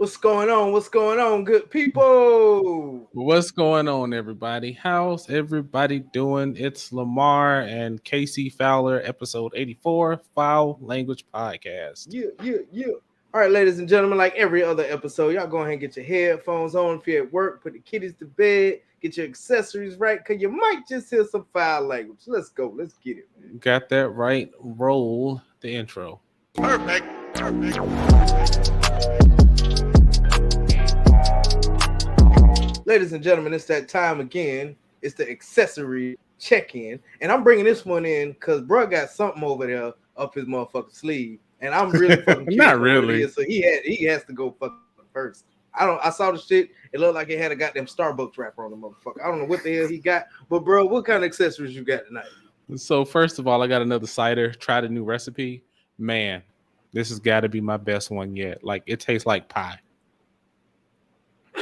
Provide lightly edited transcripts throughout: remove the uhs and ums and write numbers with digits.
What's going on? What's going on, good people? What's going on, everybody? How's everybody doing? It's Lamar and Casey Fowler, episode 84, Foul Language Podcast. Yeah. All right, ladies and gentlemen, like every other episode, y'all go ahead and get your headphones on if you're at work, put the kiddies to bed, get your accessories right, because you might just hear some foul language. Let's go. Let's get it, man. Got that right? Roll the intro. Perfect. Ladies and gentlemen, it's that time again. It's the accessory check-in. And I'm bringing this one in because bro got something over there up his motherfucking sleeve. And I'm really fucking curious Not what it really. is. So he has to go fucking first. I saw the shit. It looked like it had a goddamn Starbucks wrapper on the motherfucker. I don't know what the hell he got. But bro, what kind of accessories you got tonight? So, first of all, I got another cider. Tried a new recipe. Man, this has got to be my best one yet. Like, it tastes like pie.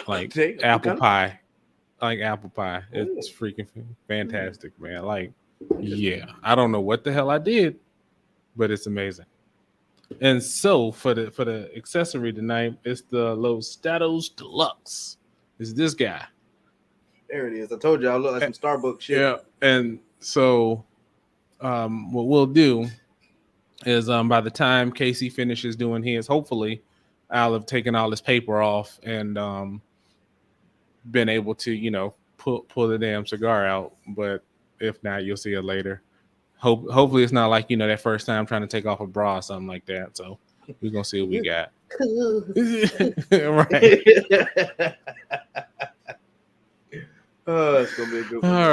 Like apple pie. Like apple pie. It's freaking fantastic, man. Like, yeah. I don't know what the hell I did, but it's amazing. And so for the accessory tonight, it's the Los Statos Deluxe. It's this guy. There it is. I told you I look like some Starbucks shit. Yeah. And so what we'll do is by the time Casey finishes doing his, hopefully I'll have taken all this paper off and been able to, pull the damn cigar out. But if not, you'll see it later. Hopefully it's not like, that first time trying to take off a bra or something like that. So we're going to see what we got. Right. Oh, it's going to be a good one. All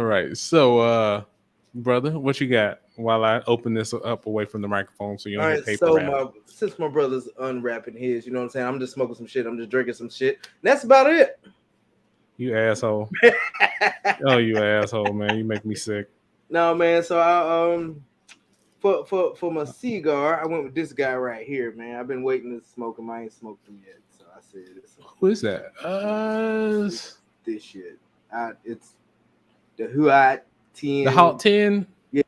right. So, brother, what you got while I open this up away from the microphone so you don't hear paper wrap? Since my brother's unwrapping his, you know what I'm saying? I'm just smoking some shit. I'm just drinking some shit. That's about it. You asshole. Oh, you asshole, man. You make me sick. No, man. So I for my cigar, I went with this guy right here, man. I've been waiting to smoke him. I ain't smoked him yet. So I said this. Who is that? This shit. It's the Huat 10. The Hot 10? Yeah.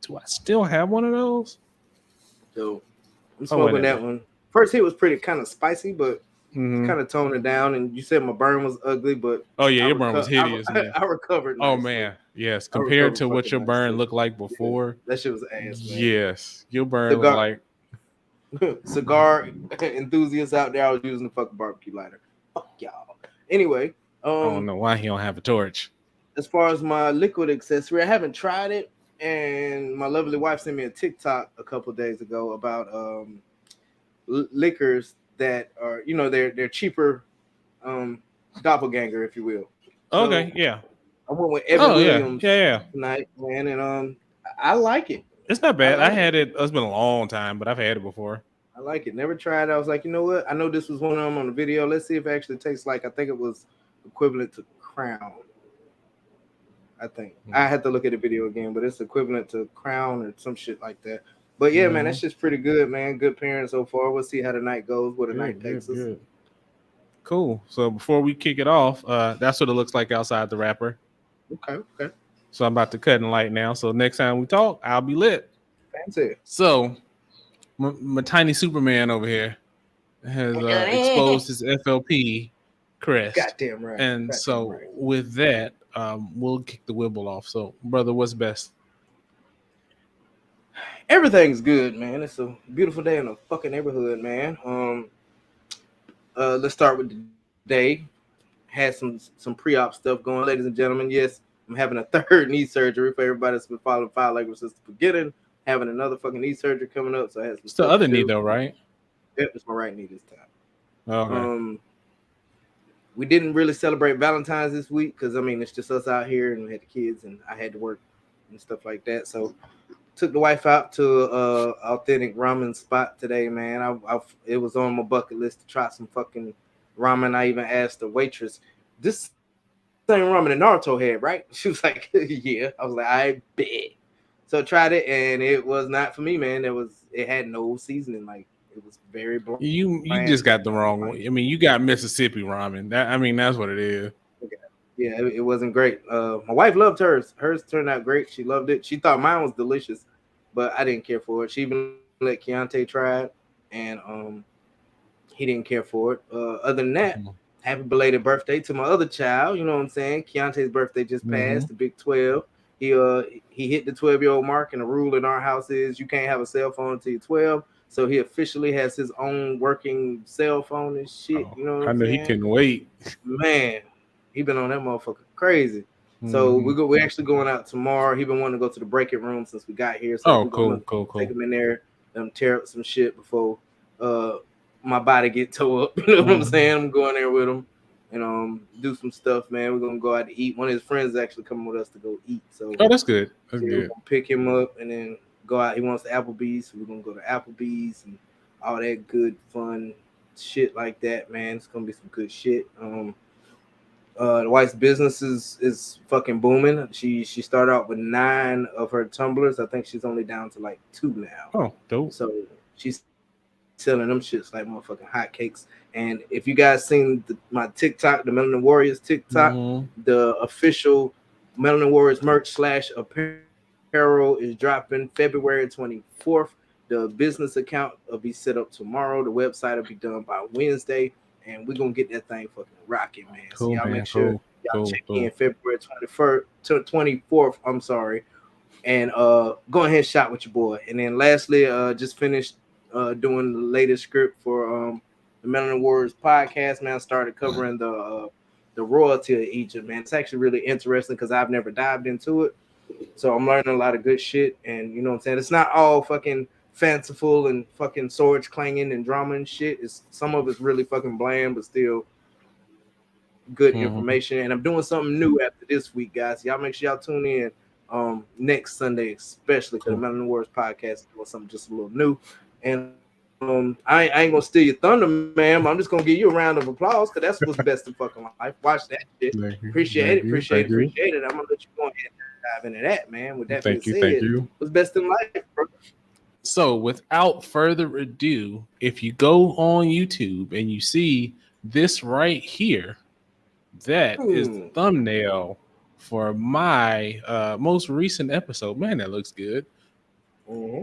Do I still have one of those? So I'm smoking that one. First hit was pretty kind of spicy, but kind of toned it down. And you said my burn was ugly, but your burn was hideous. I recovered. Oh man, yes. Compared to what your burn looked like before, that shit was ass. Man. Yes, your burn was like cigar enthusiasts out there. I was using the fucking barbecue lighter. Fuck y'all. Anyway, I don't know why he don't have a torch. As far as my liquid accessory, I haven't tried it, and my lovely wife sent me a TikTok a couple of days ago about liquors that are, they're cheaper, doppelganger, if you will. Okay, yeah. I went with Evan Williams yeah. tonight, man, and I like it. It's not bad. I had it. It's been a long time, but I've had it before. I like it. Never tried it. I was like, you know what? I know this was one of them on the video. Let's see if it actually tastes like. I think it was equivalent to Crown. I think I had to look at the video again, but it's equivalent to Crown or some shit like that. But yeah, man, that's just pretty good, man. Good pairing so far. We'll see how the night goes. What the night takes us. Good. Cool. So before we kick it off, that's what it looks like outside the wrapper. Okay. So I'm about to cut and light now. So next time we talk, I'll be lit. Fancy. So my tiny Superman over here has exposed his FLP crest. Goddamn right. And with that, we'll kick the wibble off. So, brother, what's best? Everything's good, man. It's a beautiful day in the fucking neighborhood, man. Let's start with the day. Had some pre-op stuff going, ladies and gentlemen. Yes, I'm having a third knee surgery for everybody that's been following Foul Language since the beginning. Having another fucking knee surgery coming up, so I had some. It's the other knee though, right? Yep, it's my right knee this time. Okay. We didn't really celebrate Valentine's this week because it's just us out here and we had the kids and I had to work and stuff like that. So took the wife out to authentic ramen spot today, man. It was on my bucket list to try some fucking ramen. I even asked the waitress, "This same ramen that Naruto had, right?" She was like, "Yeah." I was like, "I bet." So I tried it and it was not for me, man. It had no seasoning, like. It was very bland. You just got the wrong one. You got Mississippi ramen. That's what it is. Yeah, it wasn't great. My wife loved hers. Hers turned out great. She loved it. She thought mine was delicious, but I didn't care for it. She even let Keontae try it. and he didn't care for it. Other than that, Mhm. happy belated birthday to my other child. You know what I'm saying? Keontae's birthday just Mhm. passed, the big 12. He hit the 12-year-old mark, and the rule in our house is you can't have a cell phone until you're 12. So he officially has his own working cell phone and shit. Oh, You know what I I'm know he saying? couldn't wait. Man, he been on that motherfucker crazy. So Mhm. we're actually going out tomorrow. He been wanting to go to the break it room since we got here. So Oh, we're gonna cool, cool, take cool. him in there, tear up some shit before uh my body get tore up. You know what I'm Mhm. saying? I'm going there with him and do some stuff, man. We're gonna go out to eat. One of his friends is actually coming with us to go eat. So Oh, that's good. That's yeah, we're good. gonna pick him up and then go out. He wants the Applebee's, so we're gonna go to Applebee's and all that good fun shit like that, man. It's gonna be some good shit. The wife's business is fucking booming. She started out with 9 of her tumblers. I think she's only down to like 2 now. Oh, dope. So she's selling them shits like motherfucking hotcakes. And if you guys seen my TikTok, the Melanin Warriors TikTok, Mhm. the official Melanin Warriors merch slash apparel is dropping February 24th. The business account will be set up tomorrow. The website will be done by Wednesday, and we're gonna get that thing fucking rocking, man. So y'all make Cool, sure man. y'all Cool, check in cool, cool. February 21st to 24th. I'm sorry, and go ahead and shop with your boy. And then lastly, just finished doing the latest script for the Melanin Wars podcast. Man, I started covering the royalty of Egypt. Man, it's actually really interesting because I've never dived into it. So I'm learning a lot of good shit, and you know what I'm saying. It's not all fucking fanciful and fucking swords clanging and drama and shit. It's some of it's really fucking bland, but still good information. And I'm doing Mhm. something new after this week, guys. Y'all make sure y'all tune in next Sunday, especially because the Cool. Mountain Wars podcast is doing something just a little new. And I ain't gonna steal your thunder, ma'am. I'm just gonna give you a round of applause because that's what's best in fucking life. Watch that shit. Thank you. Appreciate it, Thank appreciate you. it, Thank appreciate you. it. I'm gonna let you go ahead and dive into that, man. With that being Thank you. said, Thank you. what's best in life, bro? So, without further ado, if you go on YouTube and you see this right here, that is the Hmm. thumbnail for my most recent episode. Man, that looks good. Mm-hmm.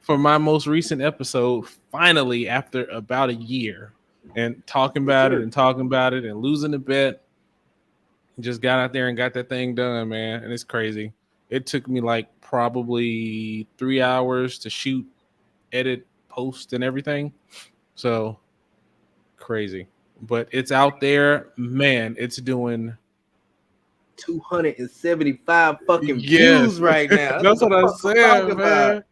For my most recent episode, finally, after about a year, and Yes, sir. talking about it and losing the bet, just got out there and got that thing done, man. And it's crazy. It took me like probably 3 hours to shoot, edit, post, and everything. So crazy. But it's out there, man. It's doing 275 fucking yes. views right now. That's That's what the what I fuck I'm talking said, about. man.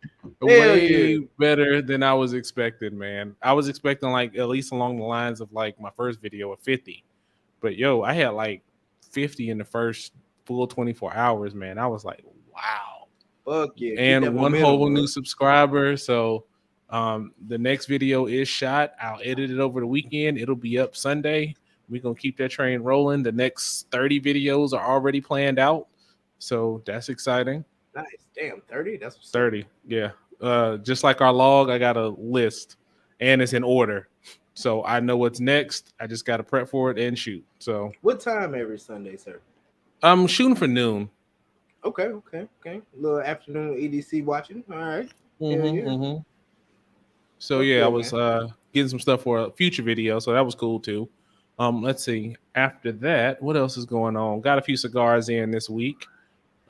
Hell yeah. Way better than I was expecting, man. I was expecting like at least along the lines of like my first video of 50. But yo, I had like 50 in the first full 24 hours, man. I was like, wow. Fuck yeah. Keep that And one momentum, whole bro. new subscriber. So the next video is shot. I'll edit it over the weekend. It'll be up Sunday. We're gonna keep that train rolling. The next 30 videos are already planned out. So that's exciting. Nice. Damn, 30? That's what's up. 30. Yeah. Just like our log, I got a list and it's in order. So I know what's next. I just gotta prep for it and shoot. So What time every Sunday, sir? I'm shooting for noon. Okay, okay, okay. A little afternoon EDC watching. All right. Hell Mm-hmm, yeah. mm-hmm. So Fuck yeah, I yeah, was man. getting some stuff for a future video, so that was cool too. Let's see. After that, what else is going on? Got a few cigars in this week.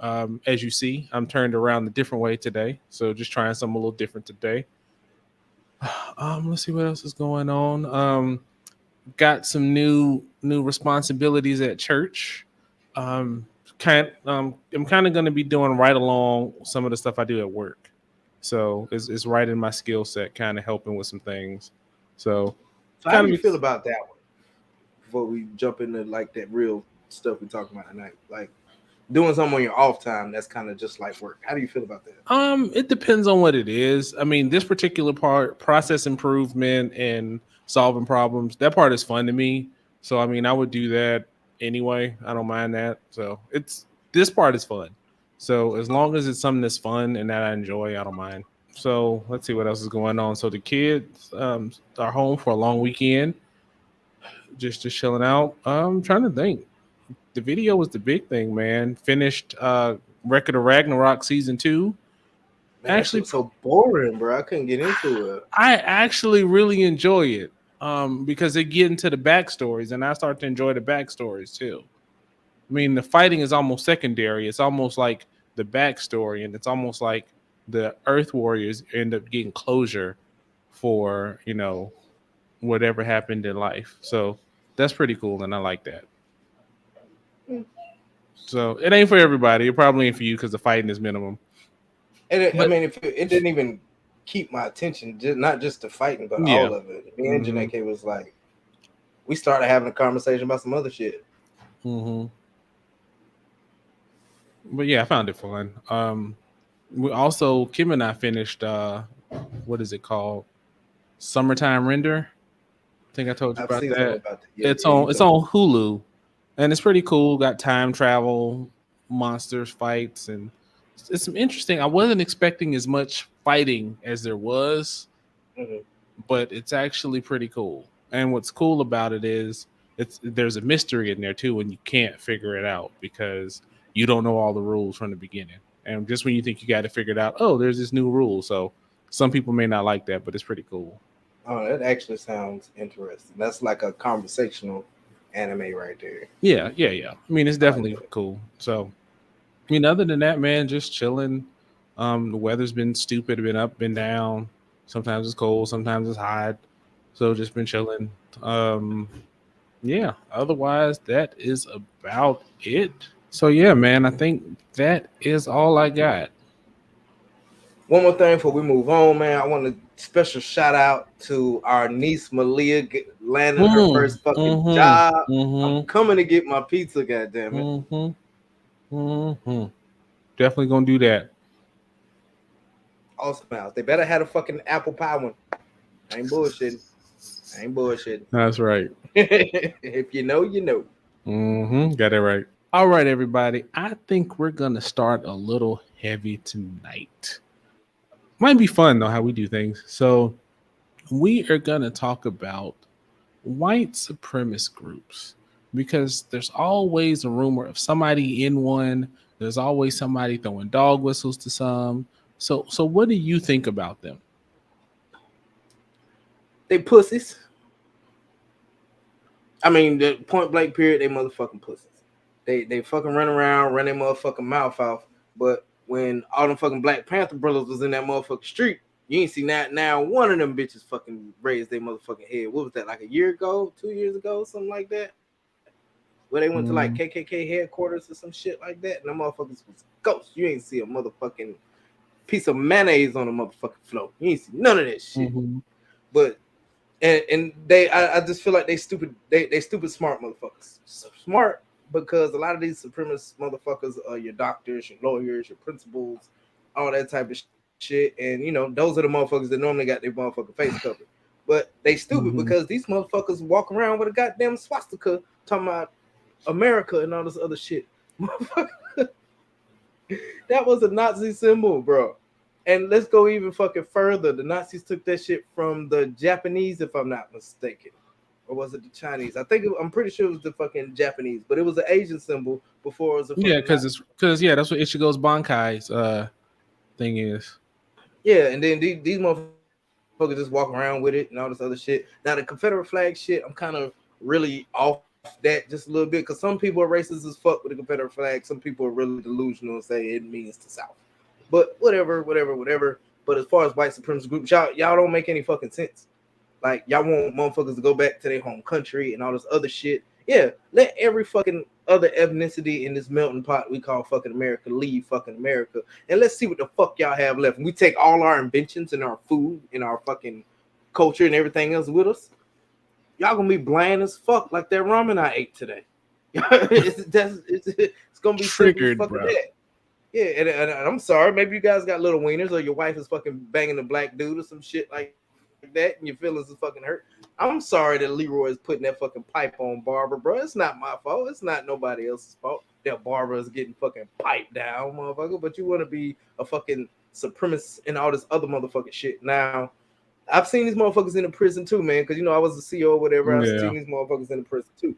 As you see, I'm turned around a different way today, so just trying something a little different today. Let's see what else is going on. Got some new responsibilities at church. Um, I'm kind of going to be doing right along some of the stuff I do at work. So it's right in my skill set, kind of helping with some things. So So how kind do of you feel about that one before we jump into like that real stuff we're talking about tonight? Like doing something on your off time that's kind of just like work. How do you feel about that? it depends on what it is. I mean, this particular part, process improvement and solving problems, that part is fun to me. So I mean, I would do that anyway. I don't mind that. So it's this part is fun. So as long as it's something that's fun and that I enjoy, I don't mind. So let's see what else is going on. So the kids are home for a long weekend, just chilling out. I'm trying to think. The video was the big thing, man. Finished Record of Ragnarok season 2. Man, that shit Actually, was so boring, bro. I couldn't get into it. I actually really enjoy it because they get into the backstories, and I start to enjoy the backstories too. I mean, the fighting is almost secondary. It's almost like the backstory, and it's almost like the Earth Warriors end up getting closure for whatever happened in life. So that's pretty cool, and I like that. So it ain't for everybody. It probably ain't for you because the fighting is minimum. And I But mean, if it didn't even keep my attention, just, not just the fighting, but yeah, all of it. Me and hmm Janae was like, we started having a conversation about some other shit. hmm but yeah, I found it fun. We also Kim and I finished what is it called? Summertime Render. I think I told you I've about seen something that. about that. Yeah, It's yeah, you on it's told me. on Hulu, and it's pretty cool. Got time travel, monsters, fights, and it's some interesting. I wasn't expecting as much fighting as there was, Mm-hmm. but it's actually pretty cool. And what's cool about it is there's a mystery in there too, and you can't figure it out because you don't know all the rules from the beginning. And just when you think you got to figure it out, oh, there's this new rule. So some people may not like that, but it's pretty cool. Oh, that actually sounds interesting. That's like a conversational anime right there. Yeah, yeah, yeah. I mean, it's I like definitely that. cool. So, I mean, other than that, man, just chilling. The weather's been stupid, been up, been down. Sometimes it's cold, sometimes it's hot. So just been chilling. Um, yeah. Otherwise, that is about it. So yeah, man, I think that is all I got. One more thing before we move on, man. I want a special shout out to our niece Malia landing her first fucking Mm-hmm. job. I'm Mm-hmm. coming to get my pizza, goddamn it. Mm-hmm. Mm-hmm. Definitely gonna do that. Awesome house. They better have a fucking apple pie one. I ain't bullshitting. I ain't bullshitting. That's right. If you know, you know. Mm-hmm. Got it right. All right, everybody. I think we're gonna start a little heavy tonight. Might be fun though how we do things. So we are gonna talk about white supremacist groups because there's always a rumor of somebody in one. There's always somebody throwing dog whistles to some. So what do you think about them? They pussies. I mean, the point blank period, they motherfucking pussies. They fucking run around, run their motherfucking mouth off. But when all them fucking Black Panther brothers was in that motherfucking street, you ain't see that now one of them bitches fucking raised their motherfucking head. What was that, like a year ago, 2 years ago, something like that? Where they went to like Mm, KKK headquarters or some shit like that, and them motherfuckers was ghosts. You ain't see a motherfucking piece of mayonnaise on the motherfucking floor. You ain't see none of that shit. mhm, But and I just feel like they stupid smart motherfuckers. So smart because a lot of these supremacist motherfuckers are your doctors, your lawyers, your principals, all that type of shit. And those are the motherfuckers that normally got their motherfucking face covered. But they stupid because mhm, these motherfuckers walk around with a goddamn swastika talking about America and all this other shit. That was a Nazi symbol, bro. And let's go even fucking further. The Nazis took that shit from the Japanese, if I'm not mistaken. Or was it the Chinese? I'm pretty sure it was the fucking Japanese, but it was an Asian symbol before it was a yeah, fucking because Nazi. because yeah, that's what Ichigo's Bankai's thing is. Yeah, and then these motherfuckers just walk around with it and all this other shit. Now the Confederate flag shit, I'm kind of really off that just a little bit because some people are racist as fuck with the Confederate flag. Some people are really delusional and say it means the South. But whatever. But as far as white supremacist groups, y'all don't make any fucking sense. Like y'all want motherfuckers to go back to their home country and all this other shit. Yeah, let every fucking other ethnicity in this melting pot we call fucking America leave fucking America, and let's see what the fuck y'all have left. And we take all our inventions and our food and our fucking culture and everything else with us. Y'all gonna be bland as fuck like that ramen I ate today. It's gonna be simple as Triggered, fucking bro. that. Yeah, and I'm sorry. Maybe you guys got little wieners, or your wife is fucking banging a black dude or some shit like that, and your feelings is fucking hurt. I'm sorry that Leroy is putting that fucking pipe on Barbara, bro. It's not my fault. It's not nobody else's fault that Barbara is getting fucking piped down, motherfucker. But you want to be a fucking supremacist and all this other motherfucking shit. Now, I've seen these motherfuckers in the prison too, man. Because I was a CEO or whatever. I've seen Yeah. these motherfuckers in the prison too.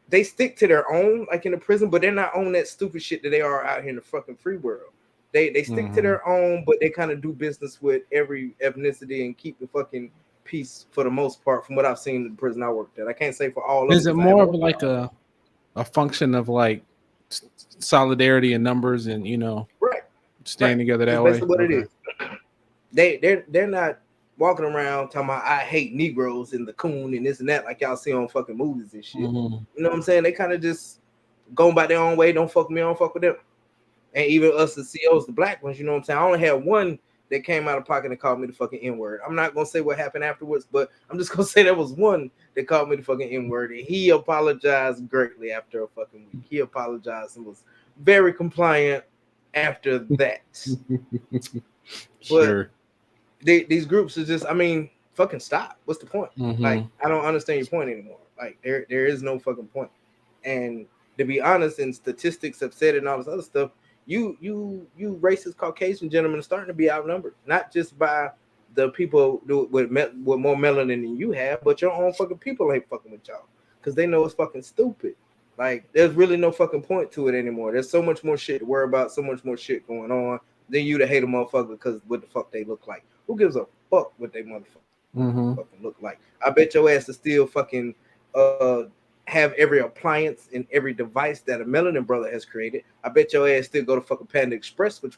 They stick to their own, like in the prison, but they're not on that stupid shit that they are out here in the fucking free world. They stick to their own, but they kind of do business with every ethnicity and keep the fucking peace for the most part. From what I've seen in the prison I worked at, I can't say for all of it Is it because I more haven't of worked at like all. a function of like solidarity in numbers and Right, right. staying together It's that way? basically what it Okay. is. They're not walking around talking about I hate Negroes and the coon and this and that like y'all see on fucking movies and shit. Mm-hmm. You know what I'm saying? They kind of just going by their own way. Don't fuck with me. I don't fuck with them. And even us, the CEOs, the black ones. You know what I'm saying? I only had one that came out of pocket and called me the fucking N word. I'm not gonna say what happened afterwards, but I'm just gonna say there was one that called me the fucking N word, and he apologized greatly after a fucking week. He apologized and was very compliant after that. But Sure. these groups are just, I mean, fucking stop. What's the point? Like, Mm-hmm. I don't understand your point anymore. Like, there is no fucking point. And to be honest, and statistics have said it and all this other stuff, you racist Caucasian gentlemen are starting to be outnumbered, not just by the people with more melanin than you have, but your own fucking people ain't fucking with y'all because they know it's fucking stupid. Like, there's really no fucking point to it anymore. There's so much more shit to worry about, so much more shit going on than you to hate a motherfucker because what the fuck they look like. Who gives a fuck what they motherfucking look like? Mm-hmm. I bet your ass is still fucking have every appliance and every device that a melanin brother has created. I bet your ass still go to fucking Panda Express, which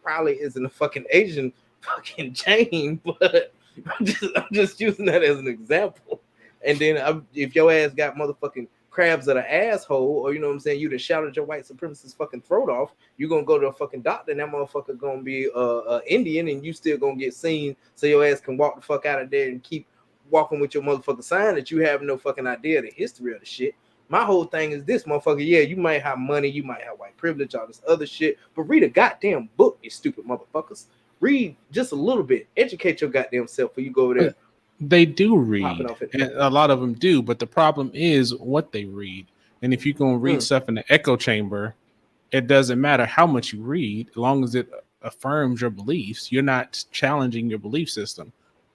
probably isn't a fucking Asian fucking chain, but I'm just using that as an example. And then if your ass got motherfucking crabs of the asshole, or you know what I'm saying, you done shouted your white supremacist fucking throat off, you're gonna go to a fucking doctor and that motherfucker gonna be Indian and you still gonna get seen so your ass can walk the fuck out of there and keep walking with your motherfucking sign that you have no fucking idea the history of the shit. My whole thing is this, motherfucker. Yeah, you might have money, you might have white privilege, all this other shit, but read a goddamn book, you stupid motherfuckers. Read just a little bit. Educate your goddamn self before you go over there They do popping read, off at the and fucking a mouth. lot of them do. But the problem is what they read. And if you're gonna read Mm, stuff in the echo chamber, it doesn't matter how much you read, as long as it affirms your beliefs. You're not challenging your belief system.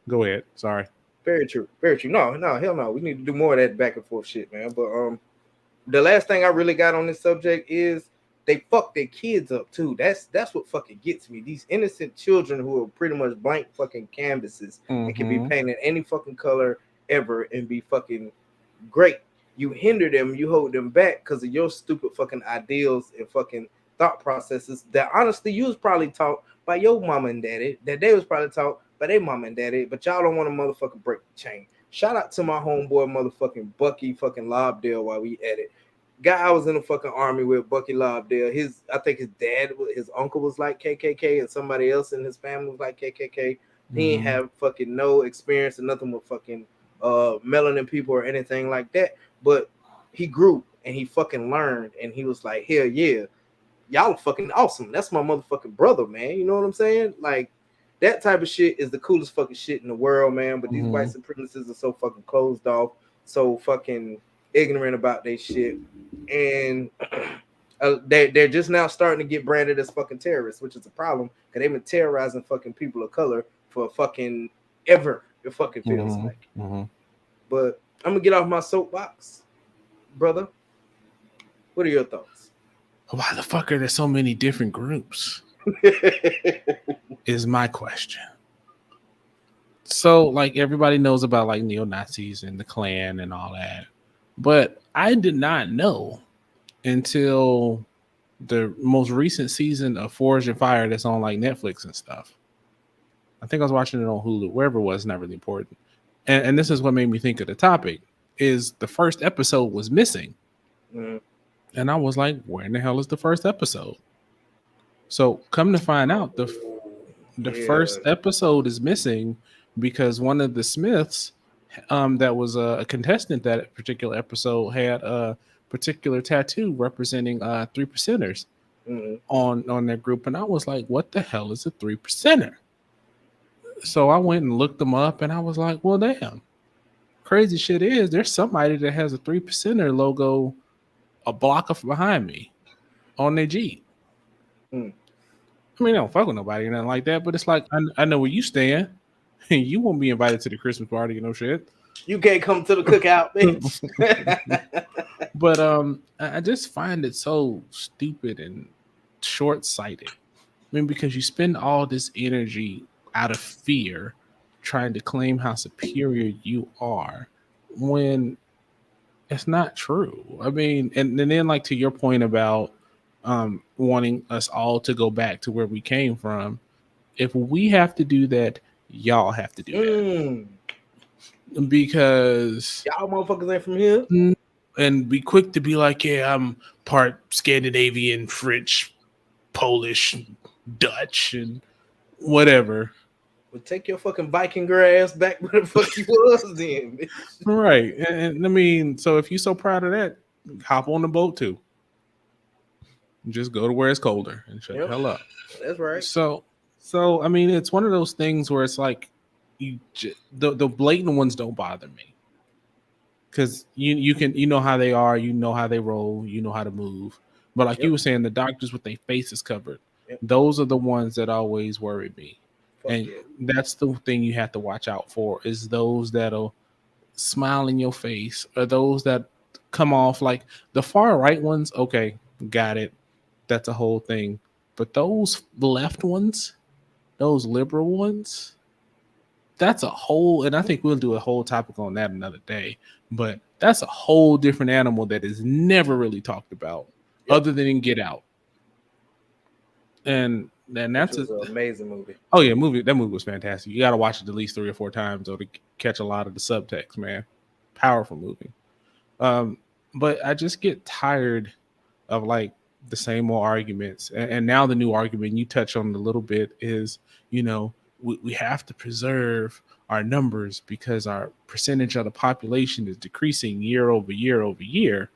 Go ahead. Sorry. very true. Very true. No, no, hell no. We need to do more of that back and forth shit, man. But the last thing I really got on this subject is they fuck their kids up too. That's what fucking gets me. These innocent children who are pretty much blank fucking canvases and can be Mm-hmm. painted any fucking color ever and be fucking great. You hinder them, you hold them back because of your stupid fucking ideals and fucking thought processes that honestly you was probably taught by your mama and daddy, that they was probably taught by their mama and daddy, but y'all don't want to motherfucking break the chain. Shout out to my homeboy motherfucking Bucky fucking Lobdell while we at it. Guy I was in the fucking army with, Bucky Lobdell. I think his dad, his uncle was like KKK, and somebody else in his family was like KKK. He ain't Mm-hmm. have fucking no experience or nothing with fucking melanin people or anything like that. But he grew and he fucking learned, and he was like, hell yeah, y'all are fucking awesome. That's my motherfucking brother, man. You know what I'm saying? Like that type of shit is the coolest fucking shit in the world, man. But these white Mm-hmm. supremacists are so fucking closed off, so fucking ignorant about their shit, and they're just now starting to get branded as fucking terrorists, which is a problem because they've been terrorizing fucking people of color for fucking ever. It fucking feels Mm-hmm. like. Mm-hmm. But I'm gonna get off my soapbox, brother. What are your thoughts? Why the fuck are there so many different groups? Is my question. So, like, everybody knows about like neo Nazis and the Klan and all that, but I did not know until the most recent season of Forge and Fire that's on like Netflix and stuff. I think I was watching it on Hulu, wherever it was, not really important. And this is what made me think of the topic: is the first episode was missing, Mm, and I was like, "Where in the hell is the first episode?" So, come to find out, the yeah. first episode is missing because one of the Smiths, that was a contestant that particular episode, had a particular tattoo representing 3%ers Mm, on their group, and I was like, "What the hell is a 3%er?" So I went and looked them up, and I was like, "Well, damn." Crazy shit is there's somebody that has a 3%er logo a block of behind me on their Jeep. mm. I mean, I don't fuck with nobody or nothing like that, but it's like I know where you stand. You won't be invited to the Christmas party, you know shit. You can't come to the cookout, bitch. But I just find it so stupid and short sighted. I mean, because you spend all this energy out of fear trying to claim how superior you are when it's not true. I mean, and then like to your point about wanting us all to go back to where we came from, if we have to do that, y'all have to do that. Mm. Because Y'all motherfuckers ain't from here. and be quick to be like, yeah, I'm part Scandinavian, French, Polish, Dutch, and whatever. Well, take your fucking Viking grass back where the fuck you was then, bitch. Right. And I mean, so if you're so proud of that, hop on the boat too. Just go to where it's colder and shut the Yep, hell up. that's right. So, so I mean, it's one of those things where it's like the blatant ones don't bother me because you can you know how they are, you know how they roll, you know how to move. But like you Yep, were saying, the doctors with their faces covered, yep. those are the ones that always worry me, Fuck and yeah. that's the thing you have to watch out for is those that'll smile in your face or those that come off like the far right ones. Okay, got it. That's a whole thing. But those left ones, those liberal ones, that's a whole, and I think we'll do a whole topic on that another day. But that's a whole different animal that is never really talked about, Yep. other than in Get Out, and Which that's a was an amazing movie. oh yeah, movie that movie was fantastic. You got to watch it at least 3 or 4 times or to catch a lot of the subtext, man. Powerful movie. Um, but I just get tired of like the same old arguments. And now the new argument you touch on a little bit is, we have to preserve our numbers because our percentage of the population is decreasing year over year over year.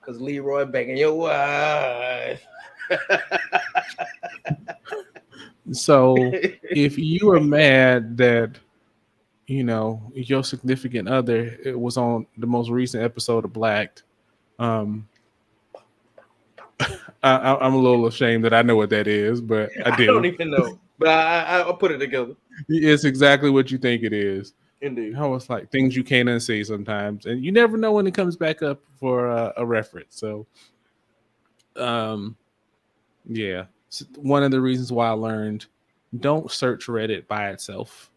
Cause Leroy banging your wife. So if you are mad that your significant other it was on the most recent episode of Blacked, um, I'm a little ashamed that I know what that is, but I I don't do. even know, but I'll put it together. It's exactly what you think it is. Indeed. How it's like things you can't unsay sometimes, and you never know when it comes back up for a reference. So, um, yeah, one of the reasons why I learned don't search Reddit by itself.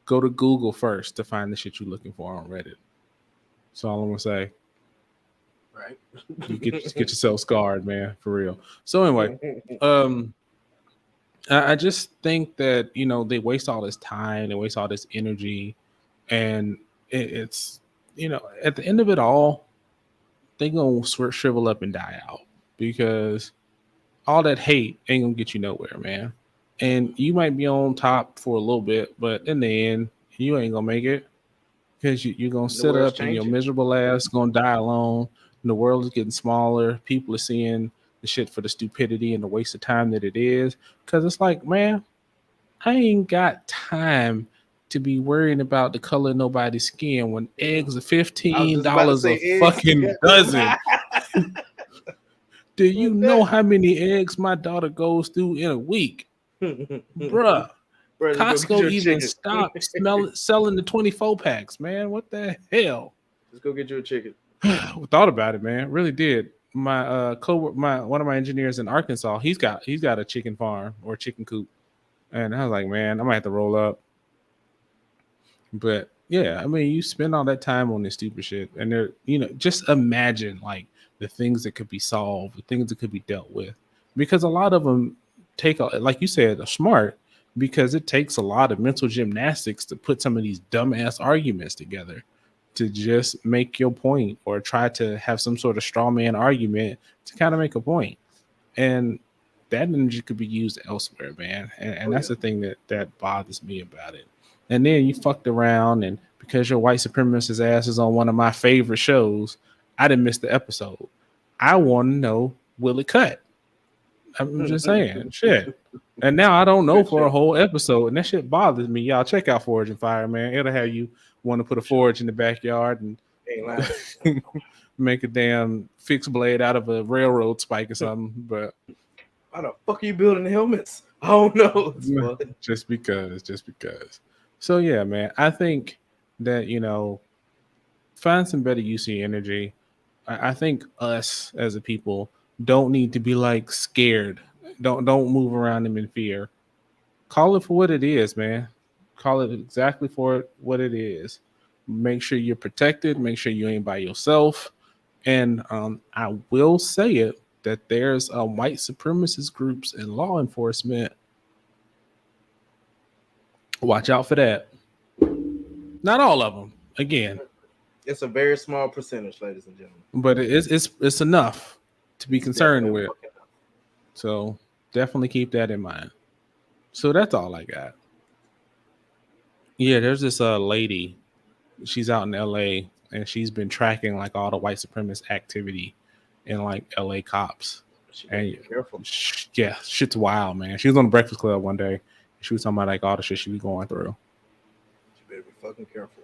Go to Google first to find the shit you're looking for on Reddit. That's all I'm gonna say. Right. You get yourself scarred, man, for real. So anyway, um, I just think that they waste all this time, they waste all this energy, and it's at the end of it all, they gonna shrivel up and die out because all that hate ain't gonna get you nowhere, man. And you might be on top for a little bit, but in the end, you ain't gonna make it because you're gonna The sit world's up and your changing. miserable ass gonna die alone. And the world is getting smaller. People are seeing the shit for the stupidity and the waste of time that it is. Because it's like, man, I ain't got time to be worrying about the color of nobody's skin when eggs are I was fifteen just about to dollars say a eggs. fucking dozen. Do you What's know that? how many eggs my daughter goes through in a week? Bruh. Bro, just go get Costco you a even chicken. stopped selling the 24 packs, man. What the hell? Just go get you a chicken. Thought about it, man. Really did. My my one of my engineers in Arkansas, he's got a chicken farm or chicken coop. And I was like, man, I might have to roll up. But yeah, I mean, you spend all that time on this stupid shit, and just imagine like the things that could be solved, the things that could be dealt with, because a lot of them like you said, are smart because it takes a lot of mental gymnastics to put some of these dumbass arguments together to just make your point or try to have some sort of straw man argument to kind of make a point. And that energy could be used elsewhere, man. And Oh that's yeah. the thing that bothers me about it. And then you fucked around, and because your white supremacist ass is on one of my favorite shows, I didn't miss the episode. I want to know, will it cut? I'm just saying, shit. And now I don't know Good for a show. whole episode, and that shit bothers me. Y'all check out Forge and Fire, man. It'll have you want to put a For sure. forge in the backyard and Ain't lying. make a damn fixed blade out of a railroad spike or something. But Why the fuck are you building helmets? I don't know. It's fun. just because. So yeah, man, I think that find some better use of your energy. I think us as a people don't need to be like scared Don't move around them in fear. Call it for what it is, man. Call it exactly for what it is. Make sure you're protected. Make sure you ain't by yourself. And I will say it that there's white supremacist groups in law enforcement. Watch out for that. Not all of them, again, It's a very small percentage, ladies and gentlemen. but it's enough to be It's concerned definitely with. fucking. So definitely keep that in mind. So that's all I got. Yeah, there's this lady. She's out in LA and she's been tracking like all the white supremacist activity in like LA cops. She better And be careful. yeah, shit's wild, man. She was on the Breakfast Club one day. She was talking about like all the shit she was going through. She better be fucking careful.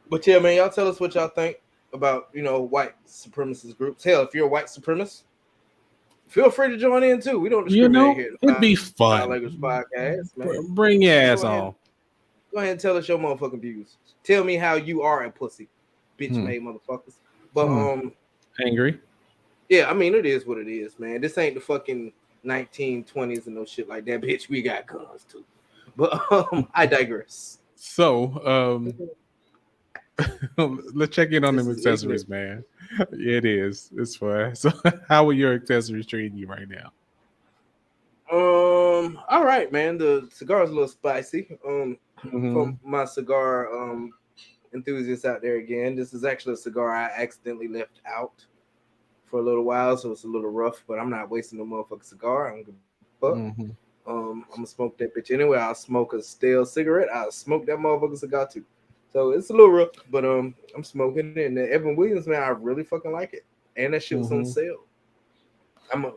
But yeah, man, y'all tell us what y'all think about white supremacist groups. Hell, if you're a white supremacist, feel free to join in too. We don't You discriminate know, here at the it'd be Five fun. Language Podcast, man. Bring your So ass on. go ahead and tell us your motherfucking views. Tell me how you are a pussy, bitch made motherfuckers. But Angry. yeah, I mean it is what it is, man. This ain't the fucking 1920s and no shit like that, bitch. We got guns too. But I digress. So, let's check in on This them is ignorant. accessories, man. It is. It's fun. So, how are your accessories treating you right now? All right, man. The cigar's a little spicy. Mm-hmm. From my cigar enthusiasts out there again, this is actually a cigar I accidentally left out for a little while, so it's a little rough. But I'm not wasting no motherfucking cigar. I don't give a fuck. Mm-hmm. I'm gonna smoke that bitch anyway. I'll smoke a stale cigarette. I'll smoke that motherfucking cigar too. So it's a little rough, but I'm smoking it. And the Evan Williams, man, I really fucking like it. And that shit was on Mm-hmm. sale. I'm a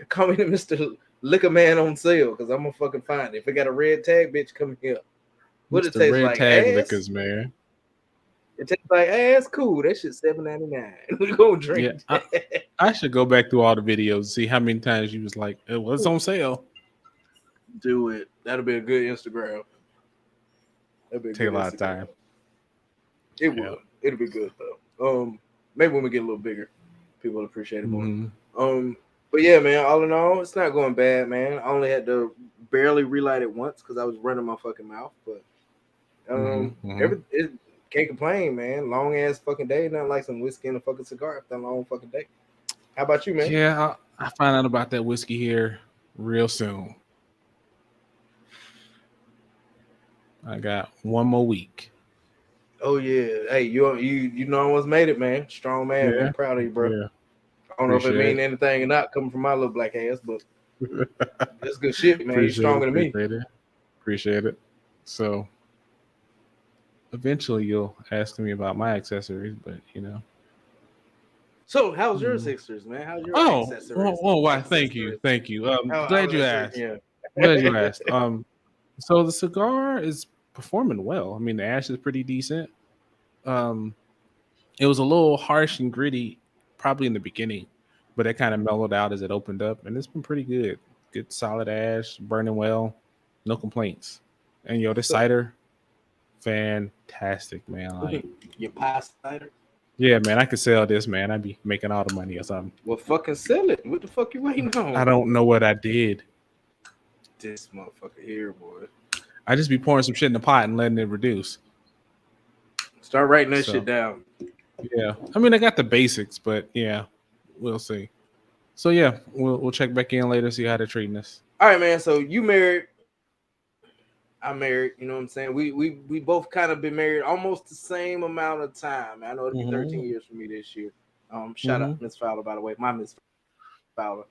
call me the Mr. Liquor Man on sale because I'm gonna fucking find it. If it got a red tag, bitch, come here. What it Mr. tastes Red like? Tag Ass? Liquors, man. It tastes like ass. Cool. That shit $7.99. We gonna Yeah, drink I, that. I should go back through all the videos and see how many times you was like, it was on sale. Do it. That'll be a good Instagram. That'll be a Take a good lot of Instagram. time. It Yeah. would. It'll be good though. Maybe when we get a little bigger, people will appreciate it more. Mm-hmm. But yeah, man. All in all, it's not going bad, man. I only had to barely relight it once because I was running my fucking mouth. But Mm-hmm. it can't complain, man. Long ass fucking day, nothing like some whiskey and a fucking cigar after a long fucking day. How about you, man? Yeah, I find out about that whiskey here real soon. I got one more week. Oh yeah, hey, you know almost made it, man. Strong man, Yeah, man. Proud of you, bro. yeah. I don't know if it Appreciate mean anything or not coming from my little black ass, but it. that's good shit, man. You Appreciate it. stronger than me. Appreciate it. Appreciate it. So eventually you'll ask me about my accessories, but you know. So, how's your Mm. sisters, man? How's your Oh, accessories? why? Thank you, Accessories. thank you. How Glad are you they treating asked. you? Glad you asked. So the cigar is performing well. I mean, the ash is pretty decent. Um, it was a little harsh and gritty, probably in the beginning, but it kind of mellowed out as it opened up, and it's been pretty good. Good solid ash, burning well, no complaints. And yo, this So, cider, fantastic, man. Like, your pie cider? yeah, man, I could sell this, man. I'd be making all the money or something. Well, fucking sell it. What the fuck you waiting I on? don't know what I did. This motherfucker here, boy. I just be pouring some shit in the pot and letting it reduce. Start writing that shit So down. yeah, I mean, I got the basics, but yeah, we'll see. So yeah, we'll check back in later, see how they're treating us. All right, man. So you married. I'm married. You know what I'm saying? We both kind of been married almost the same amount of time. I know it'll be 13 years for Mm-hmm. me this year. Shout out Mm-hmm. Miss Fowler, by the way. My Miss Fowler.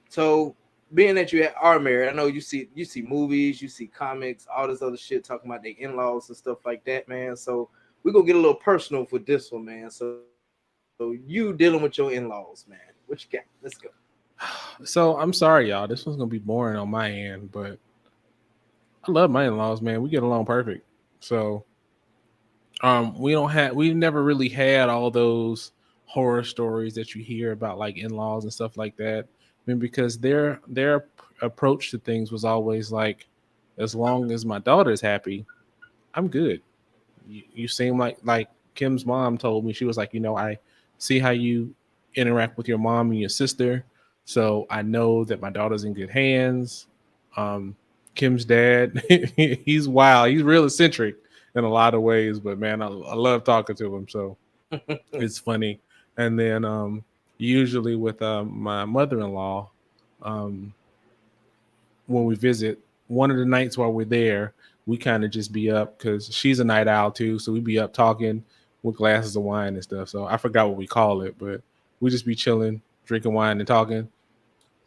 So being that you are married, I know you see movies, you see comics, all this other shit talking about their in-laws and stuff like that, man. So we're gonna get a little personal for this one, man. So you dealing with your in-laws, man. What you got? Let's go. So I'm sorry, y'all. This one's gonna be boring on my end, but I love my in-laws, man. We get along perfect. So we've never really had all those horror stories that you hear about like in-laws and stuff like that. I mean, because their approach to things was always like, as long as my daughter's happy, I'm good. You seem like Kim's mom told me, she was like, I see how you interact with your mom and your sister. So I know that my daughter's in good hands. Um, Kim's dad, he's wild. He's real eccentric in a lot of ways, but man, I love talking to him. So it's funny. And then usually with my mother-in-law, um, when we visit, one of the nights while we're there, we kind of just be up because she's a night owl too. So we be up talking with glasses of wine and stuff. So I forgot what we call it, but we just be chilling, drinking wine and talking.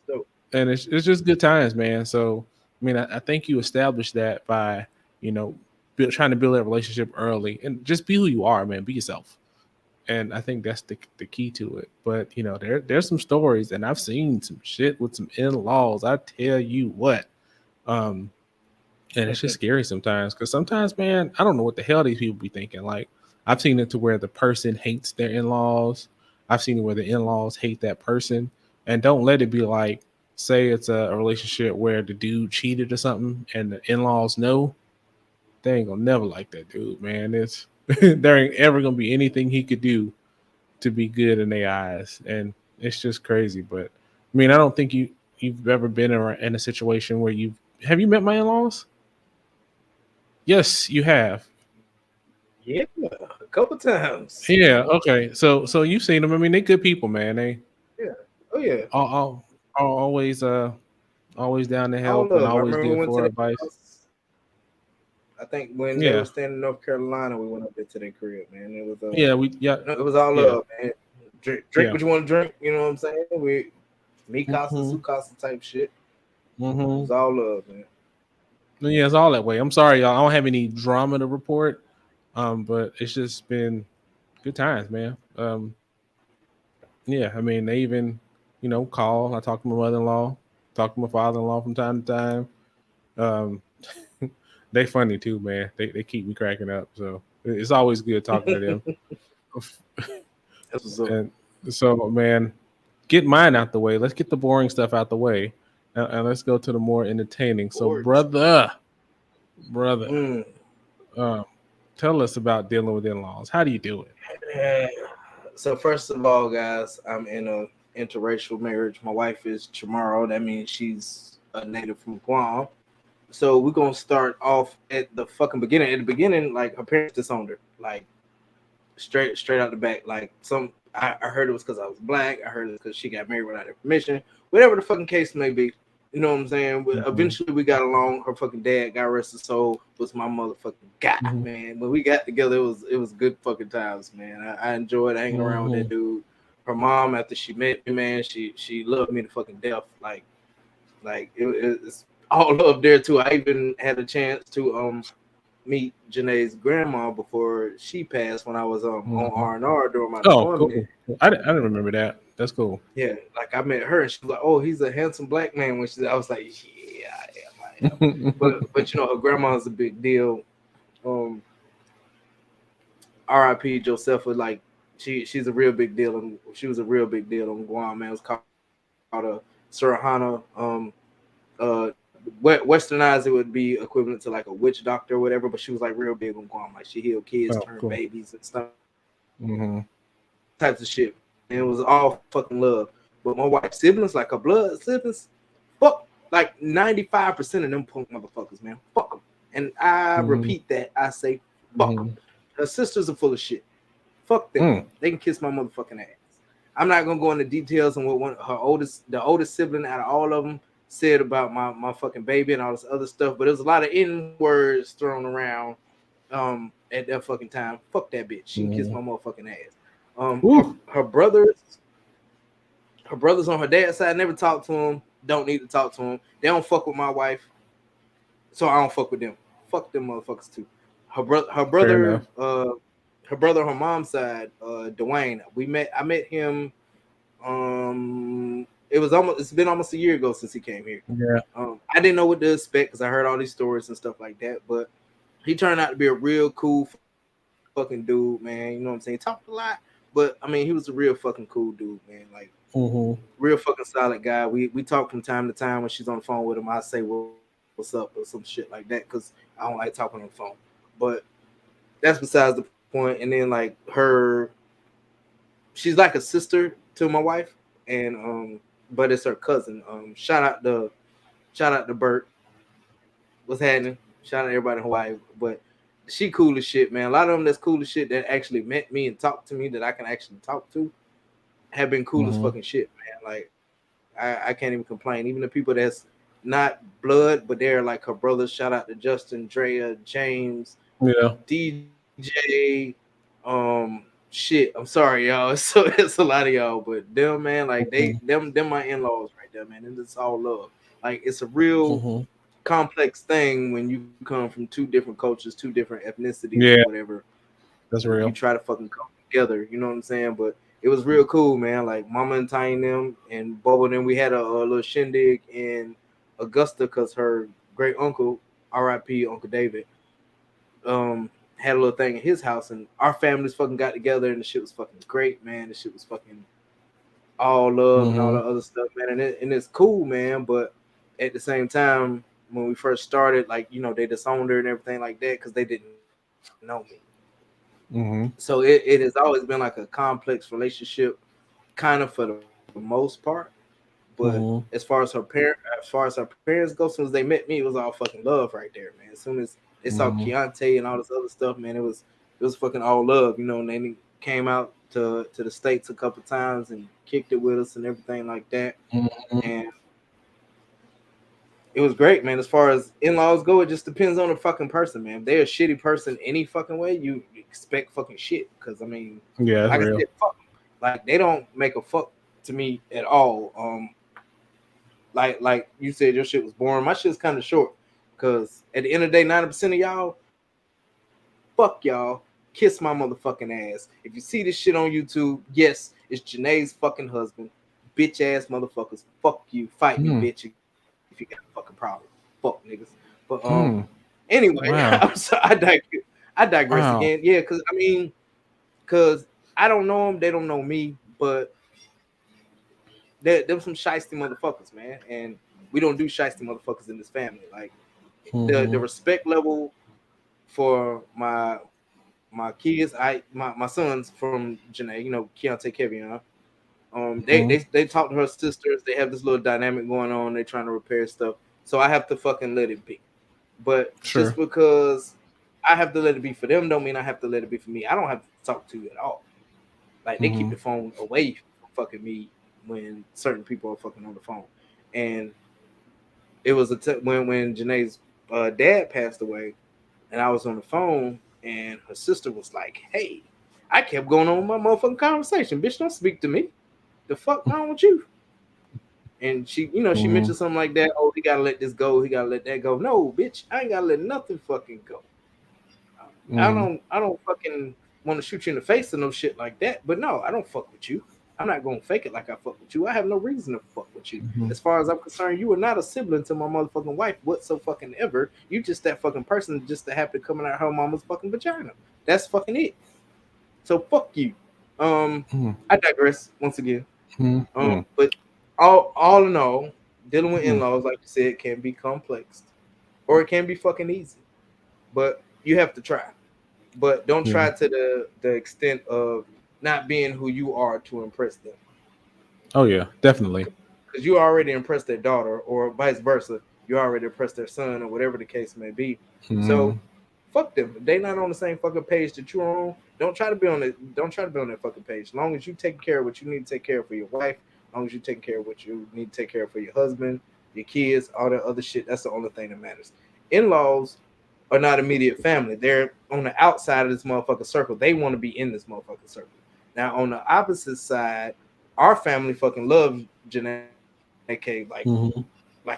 So And it's just good times, man. So, I mean, I think you established that by, you know, trying to build that relationship early and just be who you are, man. Be yourself. And I think that's the key to it. But you know, there's some stories, and I've seen some shit with some in laws. I tell you what, um, and it's just scary sometimes because sometimes, man, I don't know what the hell these people be thinking. Like I've seen it to where the person hates their in laws. I've seen it where the in laws hate that person, and don't let it be like, say it's a relationship where the dude cheated or something, and the in laws know they ain't gonna never like that dude, man. It's there ain't ever gonna be anything he could do to be good in their eyes, and it's just crazy. But I mean, I don't think you've ever been in a situation where you have you met my in-laws. Yes, you have. yeah, a couple times. Yeah. Okay. So you've seen them. I mean, they good people, man. They Yeah. Oh yeah. always always down to All help and love. I always remember we good went to for their advice. house. I think when they were Yeah. staying in North Carolina, we went up there to their crib, man. It was Yeah. We yeah no, it was all yeah love, man. Drink yeah. what you want to drink. You know what I'm saying? We me casa, Mm-hmm. su casa type shit. It Mm-hmm. was all love, man. Yeah, it's all that way. I'm sorry, y'all. I don't have any drama to report. But it's just been good times, man. Yeah, I mean, they even, call. I talk to my mother-in-law, talk to my father-in-law from time to time. Um, they funny too, man. They keep me cracking up. So it's always good talking to them. That's what's up. And so, man, get mine out the way. Let's get the boring stuff out the way, and let's go to the more entertaining. So, Boring stuff. brother, Mm. um, tell us about dealing with in-laws. How do you do it? Eh, So first of all, guys, I'm in a interracial marriage. My wife is Chamorro. That means she's a native from Guam. So we're gonna start off at the fucking beginning. At the beginning, like her parents disowned her, like straight out the back. Like I heard it was because I was black. I heard it because she got married without her permission. Whatever the fucking case may be, you know what I'm saying. But Mhm, eventually we got along. Her fucking dad, God rest his soul, was my motherfucking guy, mhm, man. When we got together, it was good fucking times, man. I enjoyed hanging around with that mhm, dude. Her mom, after she met me, man, she loved me to fucking death. It's all up there too. I even had a chance to meet Janae's grandma before she passed when I was on mhm. R&R during my Oh, deployment. cool. I didn't remember that. That's cool. Yeah, like I met her and she was like, "Oh, he's a handsome black man." I was like, "Yeah, I am." But her grandma's a big deal. Um, R.I.P. Josepha, like she's a real big deal, and she was a real big deal on Guam. Man, it was called a Surahana. Westernized, it would be equivalent to like a witch doctor or whatever, but she was like real big on Guam. Like she healed kids, turned Oh, cool. babies and stuff like that. Mhm, All types of shit. And it was all fucking love. But my wife's siblings, like her blood siblings, fuck, like 95% of them punk motherfuckers, man. Fuck them. And I mhm, repeat that. I say, fuck them. mhm. Her sisters are full of shit. Fuck them. Mm, They can kiss my motherfucking ass. I'm not gonna go into details on what the oldest sibling out of all of them said about my fucking baby and all this other stuff, but there was a lot of N words thrown around at that fucking time. Fuck that bitch. She can kiss mhm. my motherfucking ass. Um, her Woo. her brothers, her brothers on her dad's side never talk to him. Don't need to talk to him. They don't fuck with my wife, so I don't fuck with them. Fuck them motherfuckers too. Her brother, Fair enough. her brother on her mom's side, Dwayne. I met him. It's been almost a year ago since he came here. Yeah. I didn't know what to expect because I heard all these stories and stuff like that, but he turned out to be a real cool fucking dude, man. You know what I'm saying? He talked a lot, but I mean, he was a real fucking cool dude, man. Like Mhm, real fucking solid guy. We talk from time to time when she's on the phone with him. I say what's up or some shit like that because I don't like talking on the phone. But that's besides the point. And then like she's like a sister to my wife, and but it's her cousin. Shout out to Bert. What's happening? Shout out to everybody in Hawaii. But she cool as shit, man. A lot of them that's cool as shit that actually met me and talked to me that I can actually talk to have been cool as Mm-hmm. fucking shit, man. Like I can't even complain. Even the people that's not blood, but they're like her brothers. Shout out to Justin, Drea, James, Yeah. DJ. Shit. I'm sorry, y'all. It's a lot of y'all, but them, man, like Mm-hmm. them my in-laws right there, man. And it's all love. Like it's a real Mm-hmm. complex thing when you come from two different cultures, two different ethnicities, or Yeah, whatever, that's and you real. try to fucking come together. You know what I'm saying? But it was real cool, man. Like Mama and Tiny and them and Bobo and them, we had a little shindig in Augusta because her great uncle, R.I.P. Uncle David, had a little thing in his house, and our families fucking got together, and the shit was fucking great, man. The shit was fucking all love and all Mm-hmm. the other stuff, man. And it's cool, man. But at the same time, when we first started, like they disowned her and everything like that because they didn't know me. So Mm-hmm. it has always been like a complex relationship, kind of for the most part. But Mm-hmm. as far as her parents go, as soon as they met me, it was all fucking love right there, man. As soon as they saw Mm-hmm. Keontae and all this other stuff, man, it was fucking all love, And they came out to the states a couple times and kicked it with us and everything like that. Mm-hmm. And it was great, man. As far as in-laws go, it just depends on the fucking person, man. If they're a shitty person any fucking way, you expect fucking shit. Because I mean, Yeah, that's like I real. said, fuck 'em. Like they don't make a fuck to me at all. Like you said, your shit was boring. My shit's kind of short. Cause at the end of the day, 90% of y'all, fuck y'all, kiss my motherfucking ass. If you see this shit on YouTube, yes, it's Janae's fucking husband, bitch ass motherfuckers. Fuck you, fight me, Mm. bitch, if you got a fucking problem. Fuck niggas. But Mm. anyway, I'm sorry, Wow. I digress again. Wow. Yeah, cause I don't know them, they don't know me, but them some shiesty motherfuckers, man. And we don't do shiesty motherfuckers in this family. Like the Mm-hmm. respect level for my kids, my sons from Janae, Keontae, Kevin, Mm-hmm. they talk to her sisters. They have this little dynamic going on. They're trying to repair stuff, so I have to fucking let it be. But just Sure. because I have to let it be for them, don't mean I have to let it be for me. I don't have to talk to you at all. Like they keep Mm-hmm. the phone away from fucking me when certain people are fucking on the phone. And it was when Janae's dad passed away, and I was on the phone, and her sister was like, "Hey," I kept going on with my motherfucking conversation. Bitch, don't speak to me. The fuck wrong with you? And she Mm-hmm. mentioned something like that. Oh, he gotta let this go. He gotta let that go. No, bitch, I ain't gotta let nothing fucking go. Mm-hmm. I don't fucking want to shoot you in the face or no shit like that. But no, I don't fuck with you. I'm not gonna fake it like I fuck with you. I have no reason to fuck with you. Mm-hmm. As far as I'm concerned, you are not a sibling to my motherfucking wife whatso fucking ever. You just that fucking person just to happen coming out her mama's fucking vagina. That's fucking it. So fuck you. I digress once again. Mm-hmm. But all in all, dealing with in-laws, like you said, can be complex, or it can be fucking easy. But you have to try. But don't Yeah. try to the extent of not being who you are to impress them, Oh yeah, definitely. because you already impressed their daughter, or vice versa. You already impressed their son, or whatever the case may be. Mm-hmm. So fuck them. If they not on the same fucking page that you're on, don't try to be on it. Don't try to be on that fucking page. As long as you take care of what you need to take care of for your wife, as long as you take care of what you need to take care of for your husband, your kids, all that other shit. That's the only thing that matters. In-laws are not immediate family. They're on the outside of this motherfucking circle. They want to be in this motherfucking circle. Now on the opposite side, our family fucking love Janae K like Mm-hmm. a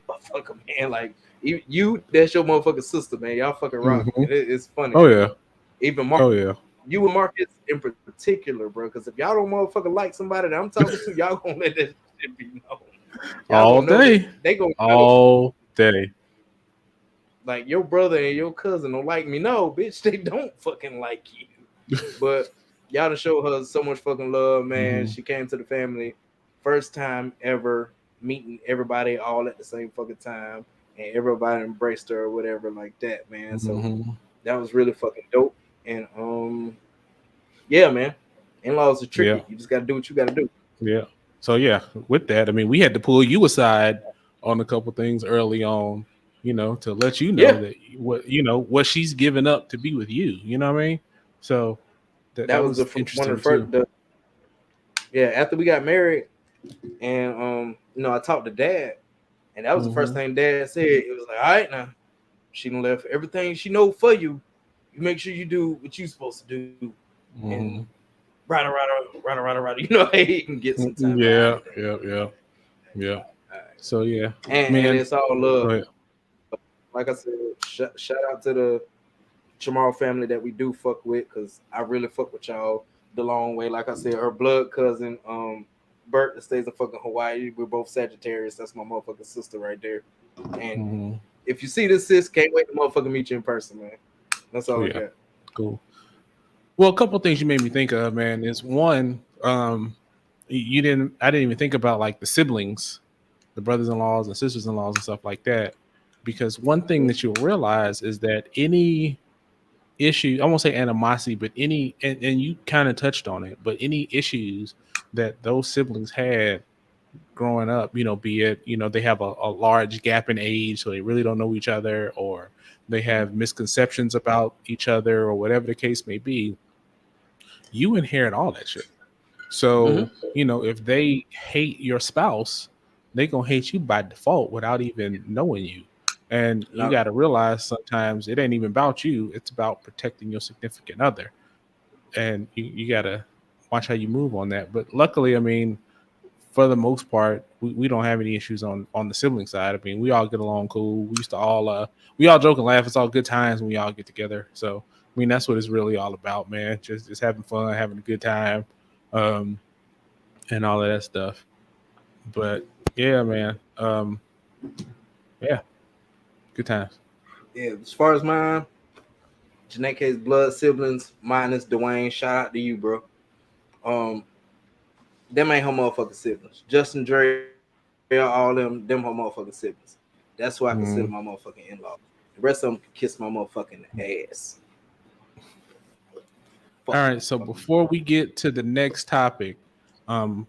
motherfucker, man. Like you that's your motherfucking sister, man. Y'all fucking rocking. Mm-hmm. It's funny, man. Oh yeah. Even Oh Marcus, yeah. you and Marcus in particular, bro. Because if y'all don't motherfucking like somebody that I'm talking to, y'all gonna let that shit be known. Y'all gonna All know that day. they gonna know. All day. Like your brother and your cousin don't like me. No, bitch, they don't fucking like you. But y'all to show her so much fucking love, man. Mm-hmm. She came to the family, first time ever meeting everybody all at the same fucking time, and everybody embraced her or whatever like that, man. So Mm-hmm. that was really fucking dope. And yeah, man. In-laws are Yeah. tricky. You just got to do what you got to do. Yeah. So yeah, with that, I mean, we had to pull you aside on a couple things early on, to let you know Yeah, that what she's given up to be with you. You know what I mean? So that that was was one of interesting the too. first. Yeah, after we got married, and I talked to Dad, and that was the first Hmm. thing Dad said. It was like, all right, now she done left everything she know for you. You make sure you do what you supposed to do, and Hmm. rada. You know, you can get sometime. But all right, Yeah. then. Yeah. Yeah. Yeah. All right. So yeah, And man. it's all Go love. ahead. Like I said, shout out to the Jamal family that we do fuck with, because I really fuck with y'all the long way. Like I said, her blood cousin, Bert, that stays in fucking Hawaii. We're both Sagittarius. That's my motherfucking sister right there. And Hmm. if you see this sis, can't wait to motherfucking meet you in person, man. That's Oh all I yeah. got. Cool. Well, a couple of things you made me think of, man, is one, I didn't even think about like the siblings, the brothers-in-laws and sisters-in-laws and stuff like that. Because one thing that you'll realize is that any issue, I won't say animosity, but and you kind of touched on it, but any issues that those siblings had growing up, be it, they have a large gap in age, so they really don't know each other, or they have misconceptions about each other, or whatever the case may be, you inherit all that shit. Mm-hmm. So, if they hate your spouse, they gonna hate you by default without even knowing you. And you No. gotta realize sometimes it ain't even about you, it's about protecting your significant other. And you gotta watch how you move on that. But luckily, I mean, for the most part, we don't have any issues on the sibling side. I mean, we all get along cool. We all joke and laugh. It's all good times when we all get together. So I mean, that's what it's really all about, man. Just having fun, having a good time, um, and all of that stuff. But yeah, man. Yeah, good times. Yeah, as far as mine, Janae's blood siblings minus Dwayne. Shout out to you, bro. Um, them ain't her motherfucking siblings. Justin, Dre, all them her motherfucking siblings. That's who I consider my Mm-hmm. motherfucking in-law. The rest of them can kiss my motherfucking ass. Fuck All them right. So motherfuckers. before we get to the next topic, um,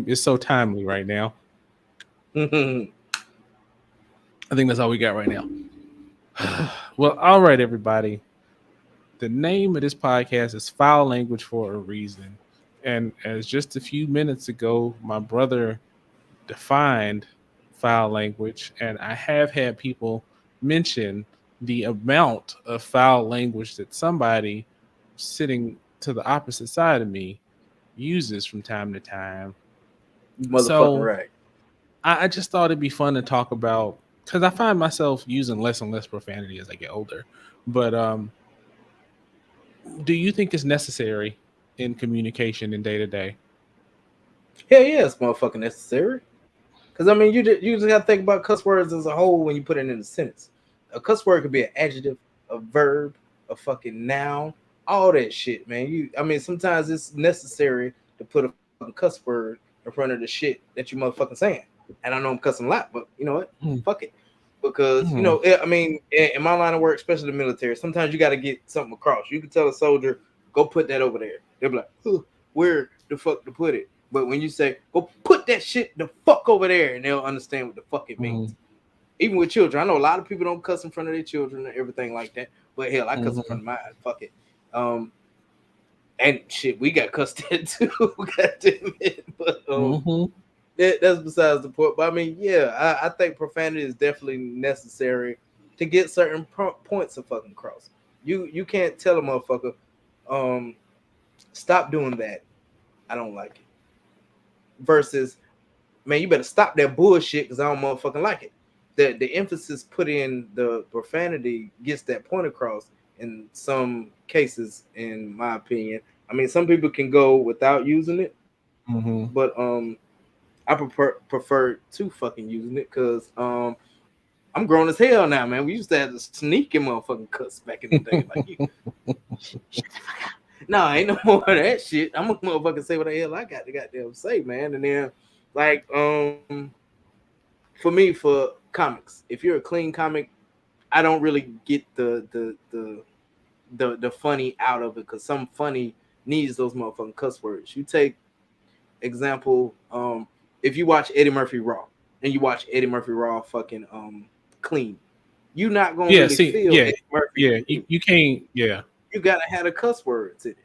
it's so timely right now. I think that's all we got right now. Well, all right, everybody. The name of this podcast is Foul Language for a Reason. And as just a few minutes ago, my brother defined foul language, and I have had people mention the amount of foul language that somebody sitting to the opposite side of me uses from time to time. You motherfucking So right. I just thought it'd be fun to talk about because I find myself using less and less profanity as I get older. But do you think it's necessary in communication in day to day? Hell yeah, it's motherfucking necessary. Because I mean, you just got to think about cuss words as a whole when you put it in a sentence. A cuss word could be an adjective, a verb, a fucking noun, all that shit, man. I mean, sometimes it's necessary to put a fucking cuss word in front of the shit that you motherfucking saying. And I know I'm cussing a lot, but you know what? Mm, Fuck it. Because mm, I mean, in my line of work, especially the military, sometimes you got to get something across. You can tell a soldier, "Go put that over there." They'll be like, "Where the fuck to put it?" But when you say, "Go put that shit the fuck over there," and they'll understand what the fuck it mm, means. Even with children, I know a lot of people don't cuss in front of their children and everything like that. But hell, I cuss in mhm, front of mine. Fuck it. Um, and shit, we got cussed at too. God damn it. But mhm, that's besides the point. But I mean, yeah, I think profanity is definitely necessary to get certain points of fucking cross. You can't tell a motherfucker, um, stop doing that. I don't like it. Versus, man, you better stop that bullshit because I don't motherfucking like it. The emphasis put in the profanity gets that point across in some cases, in my opinion. I mean, some people can go without using it, mhm. but I prefer to fucking using it because I'm grown as hell now, man. We used to have to sneak and motherfucking cuss back in the day. Like you, shut the fuck up. No, ain't no more of that shit. I'm gonna motherfucking say what the hell I got to goddamn say, man. And then like for me, for comics, if you're a clean comic, I don't really get the funny out of it because some funny needs those motherfucking cuss words. You take example, if you watch Eddie Murphy Raw and you watch Eddie Murphy Raw fucking clean, you not gonna Yeah, really see, feel yeah, Eddie Murphy yeah, clean. you can't, yeah. You gotta have the cuss words in it.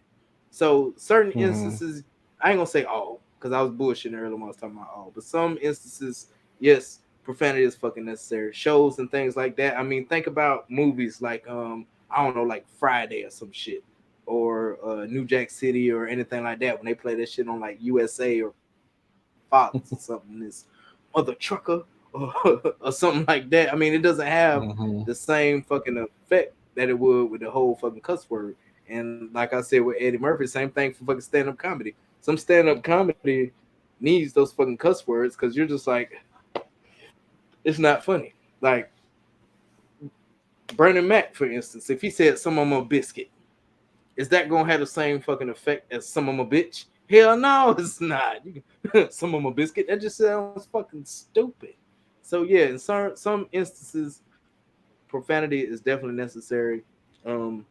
So certain Hmm. instances, I ain't gonna say all because I was bullshitting earlier when I was talking about all, but some instances, yes, profanity is fucking necessary. Shows and things like that. I mean, think about movies like I don't know, like Friday or some shit, or New Jack City or anything like that when they play that shit on like USA or Fox or something. This mother trucker or, or something like that. I mean, it doesn't have the Hmm. same fucking effect that it would with the whole fucking cuss word. And like I said with Eddie Murphy, same thing for fucking stand up comedy. Some stand up comedy needs those fucking cuss words because you're just like, it's not funny. Like Brandon Mack, for instance, if he said some of them a biscuit, is that gonna have the same fucking effect as some of them a bitch? Hell no, it's not. Some of them a biscuit. That just sounds fucking stupid. So yeah, in some instances, profanity is definitely necessary. Um,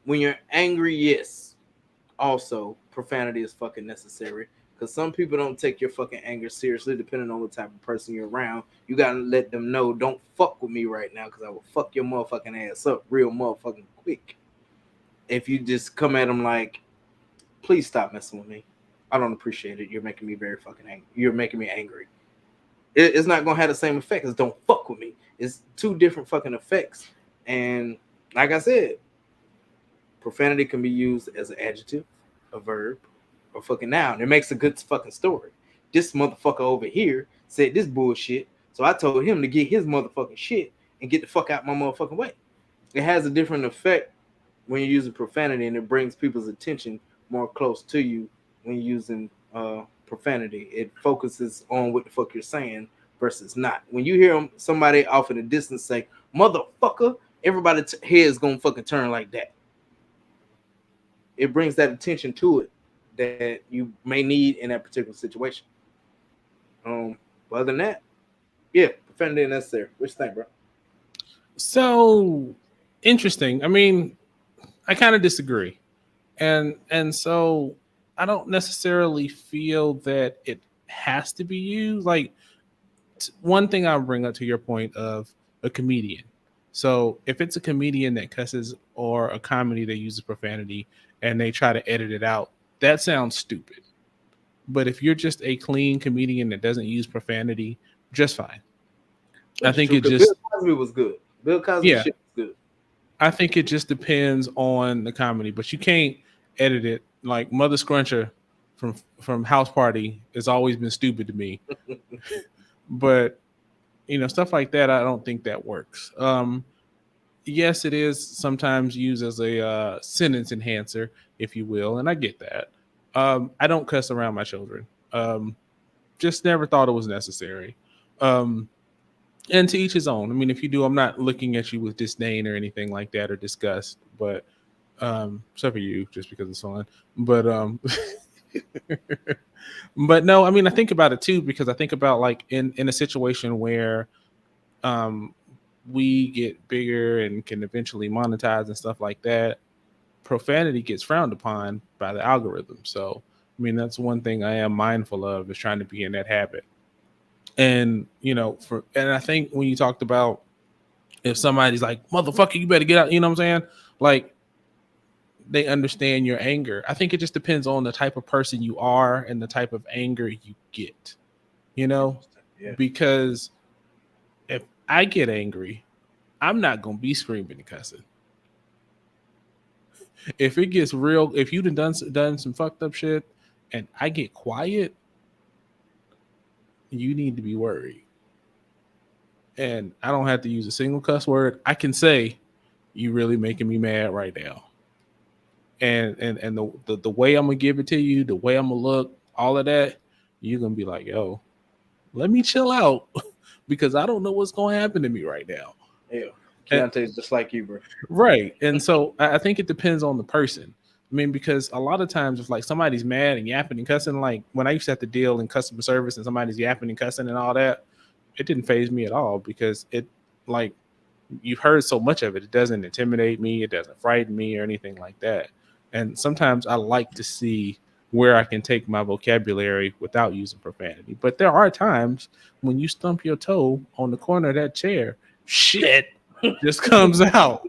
when you're angry, yes, also profanity is fucking necessary because some people don't take your fucking anger seriously depending on what type of person you're around. You gotta let them know, don't fuck with me right now because I will fuck your motherfucking ass up real motherfucking quick. If you just come at them like, please stop messing with me, I don't appreciate it, you're making me very fucking angry, you're making me angry. It's not gonna have the same effect as don't fuck with me. It's two different fucking effects. And like I said, profanity can be used as an adjective, a verb, or fucking noun. It makes a good fucking story. This motherfucker over here said this bullshit, so I told him to get his motherfucking shit and get the fuck out my motherfucking way. It has a different effect when you're using profanity, and it brings people's attention more close to you when you're using profanity. It focuses on what the fuck you're saying versus not. When you hear somebody off in the distance say "motherfucker," everybody's head is gonna fucking turn like that. It brings that attention to it that you may need in that particular situation. Um, but other than that, yeah, profanity necessary. What you think, bro? So interesting. I mean, I kind of disagree, and so I don't necessarily feel that it has to be used. Like one thing I'll bring up to your point of a comedian. So if it's a comedian that cusses or a comedy that uses profanity and they try to edit it out, that sounds stupid. But if you're just a clean comedian that doesn't use profanity, just fine. I Which is think true it because Bill just, Cosby was good. Bill Cosby yeah, shit was good. I think it just depends on the comedy, but you can't edit it. Like Mother Scruncher from House Party has always been stupid to me, but stuff like that, I don't think that works. Yes, it is sometimes used as a sentence enhancer, if you will, and I get that. I don't cuss around my children. Just never thought it was necessary. Um, and to each his own. I mean, if you do, I'm not looking at you with disdain or anything like that or disgust, but except for you, just because it's fun. But but no, I mean, I think about it too because I think about like in a situation where um we get bigger and can eventually monetize and stuff like that, profanity gets frowned upon by the algorithm. So, I mean, that's one thing I am mindful of is trying to be in that habit. And, and I think when you talked about if somebody's like, motherfucker, you better get out, you know what I'm saying? Like, they understand your anger. I think it just depends on the type of person you are and the type of anger you get, you know? Interesting. Yeah. Because if I get angry, I'm not going to be screaming and cussing. If it gets real, if you done some fucked up shit, and I get quiet, you need to be worried. And I don't have to use a single cuss word. I can say, "You really making me mad right now." And the way I'm gonna give it to you, the way I'm gonna look, all of that, you're gonna be like, "Yo, let me chill out," because I don't know what's gonna happen to me right now. Yeah. And Keontae's just like you, bro. right. And so I think it depends on the person. I mean, because a lot of times if like somebody's mad and yapping and cussing, like when I used to have to deal in customer service and somebody's yapping and cussing and all that, it didn't phase me at all because it like you've heard so much of it. It doesn't intimidate me, it doesn't frighten me or anything like that. And sometimes I like to see where I can take my vocabulary without using profanity. But there are times when you stump your toe on the corner of that chair, shit just comes out.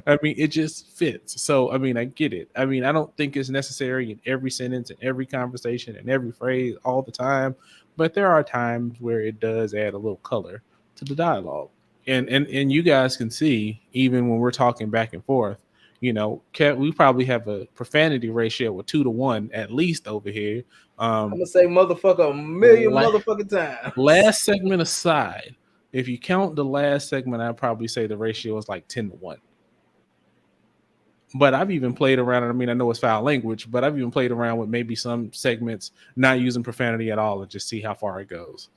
I mean, it just fits. So, I mean, I get it. I mean, I don't think it's necessary in every sentence, in every conversation, in every phrase, all the time. But there are times where it does add a little color to the dialogue. And you guys can see, even when we're talking back and forth, we probably have a profanity ratio of 2 to 1 at least over here. I'm Um, gonna say motherfucker a million la- motherfucking times. Last segment aside, if you count the last segment, I'd probably say the ratio is like 10 to 1. But I've even played around, and I mean, I know it's foul language, but I've even played around with maybe some segments not using profanity at all and just see how far it goes.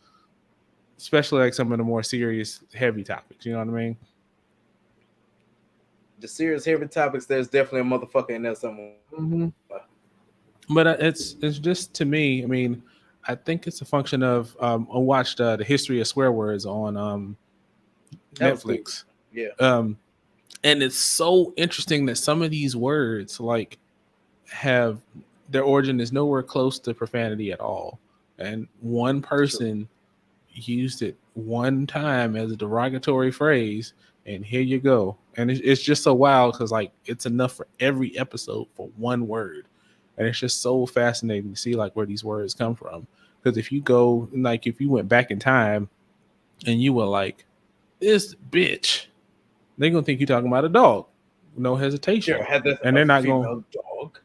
Especially like some of the more serious, heavy topics. You know what I mean? The serious heavy topics, there's definitely a motherfucker in there somewhere. Mm-hmm. But it's just to me. I mean, I think it's a function of I watched the history of swear words on That was cool. Netflix, Yeah. um, and it's so interesting that some of these words like have their origin is nowhere close to profanity at all, and one True. person used it one time as a derogatory phrase, and here you go. And it's just so wild because like it's enough for every episode for one word, and it's just so fascinating to see like where these words come from. Because if you go like if you went back in time and you were like this bitch, they're gonna think you're talking about a dog, no Sure, hesitation, had this and a they're not going female dog.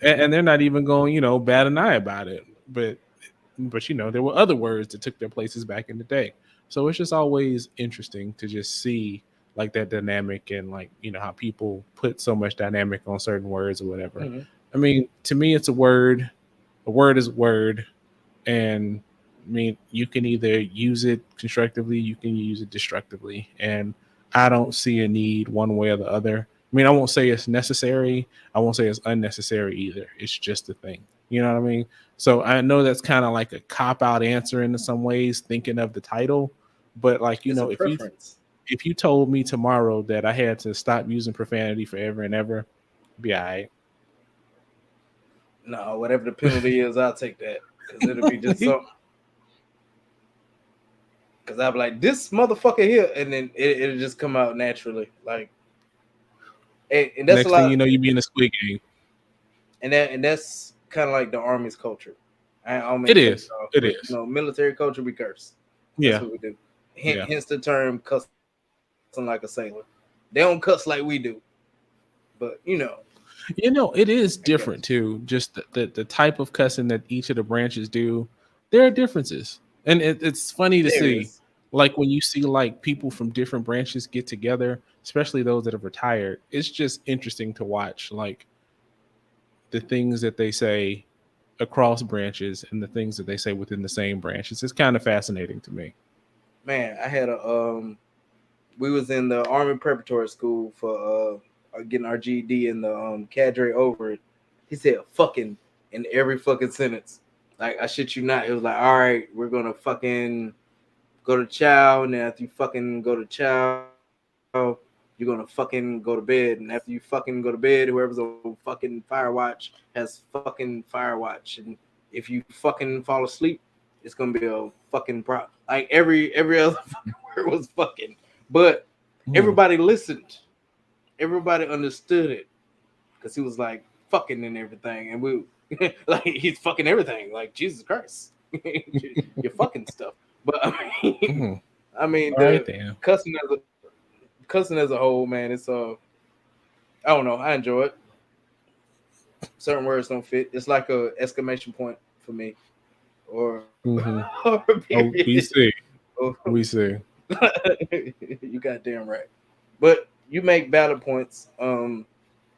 and they're not even going bat an eye about it. But there were other words that took their places back in the day. So it's just always interesting to just see like that dynamic and like how people put so much dynamic on certain words or whatever. Mhm. I mean, to me it's a word. A word is a word. And I mean, you can either use it constructively, you can use it destructively, and I don't see a need one way or the other. I mean, I won't say it's necessary, I won't say it's unnecessary either. It's just a thing. You know what I mean? So I know that's kind of like a cop out answer in some ways, thinking of the title, but like It's a preference. if you told me tomorrow that I had to stop using profanity forever and ever, be all right. No, whatever the penalty is, I'll take that because it'll be just something. Because I'll be like, this motherfucker here, and then it'll just come out naturally. Like, and that's a Next thing lot. you know, you be in a Squid Game. And that's kind of like the army's culture. I don't mean It to cut is. you off, It but is. military culture, we curse. That's Yeah. what we do. Yeah. Hence the term "cussing like a sailor." They don't cuss like we do, but It I is guess different too. Just the type of cussing that each of the branches do, there are differences, and it's funny to there see, is. like when you see like people from different branches get together, especially those that have retired. It's just interesting to watch, like the things that they say across branches and the things that they say within the same branches. It's kind of fascinating to me. Man, I had a we was in the army preparatory school for getting our GED, and the cadre over it. He said "fucking" in every fucking sentence. Like, I shit you not. It was like, all right, we're gonna fucking go to chow, and then after you fucking go to chow, you're gonna fucking go to bed, and after you fucking go to bed, whoever's on fucking fire watch has fucking fire watch, and if you fucking fall asleep, it's gonna be a fucking like every other fucking word was fucking, but everybody Mhm. listened, everybody understood it because he was like fucking and everything, and we like he's fucking everything, like Jesus Christ, you're fucking stuff. But I mean, Mhm. I mean All right the then. cussing as a whole, man. It's I don't know. I enjoy it. Certain words don't fit. It's like a exclamation point for me, or Hmm. or a Oh, period. we see. Or, We see. you goddamn right. But you make valid points.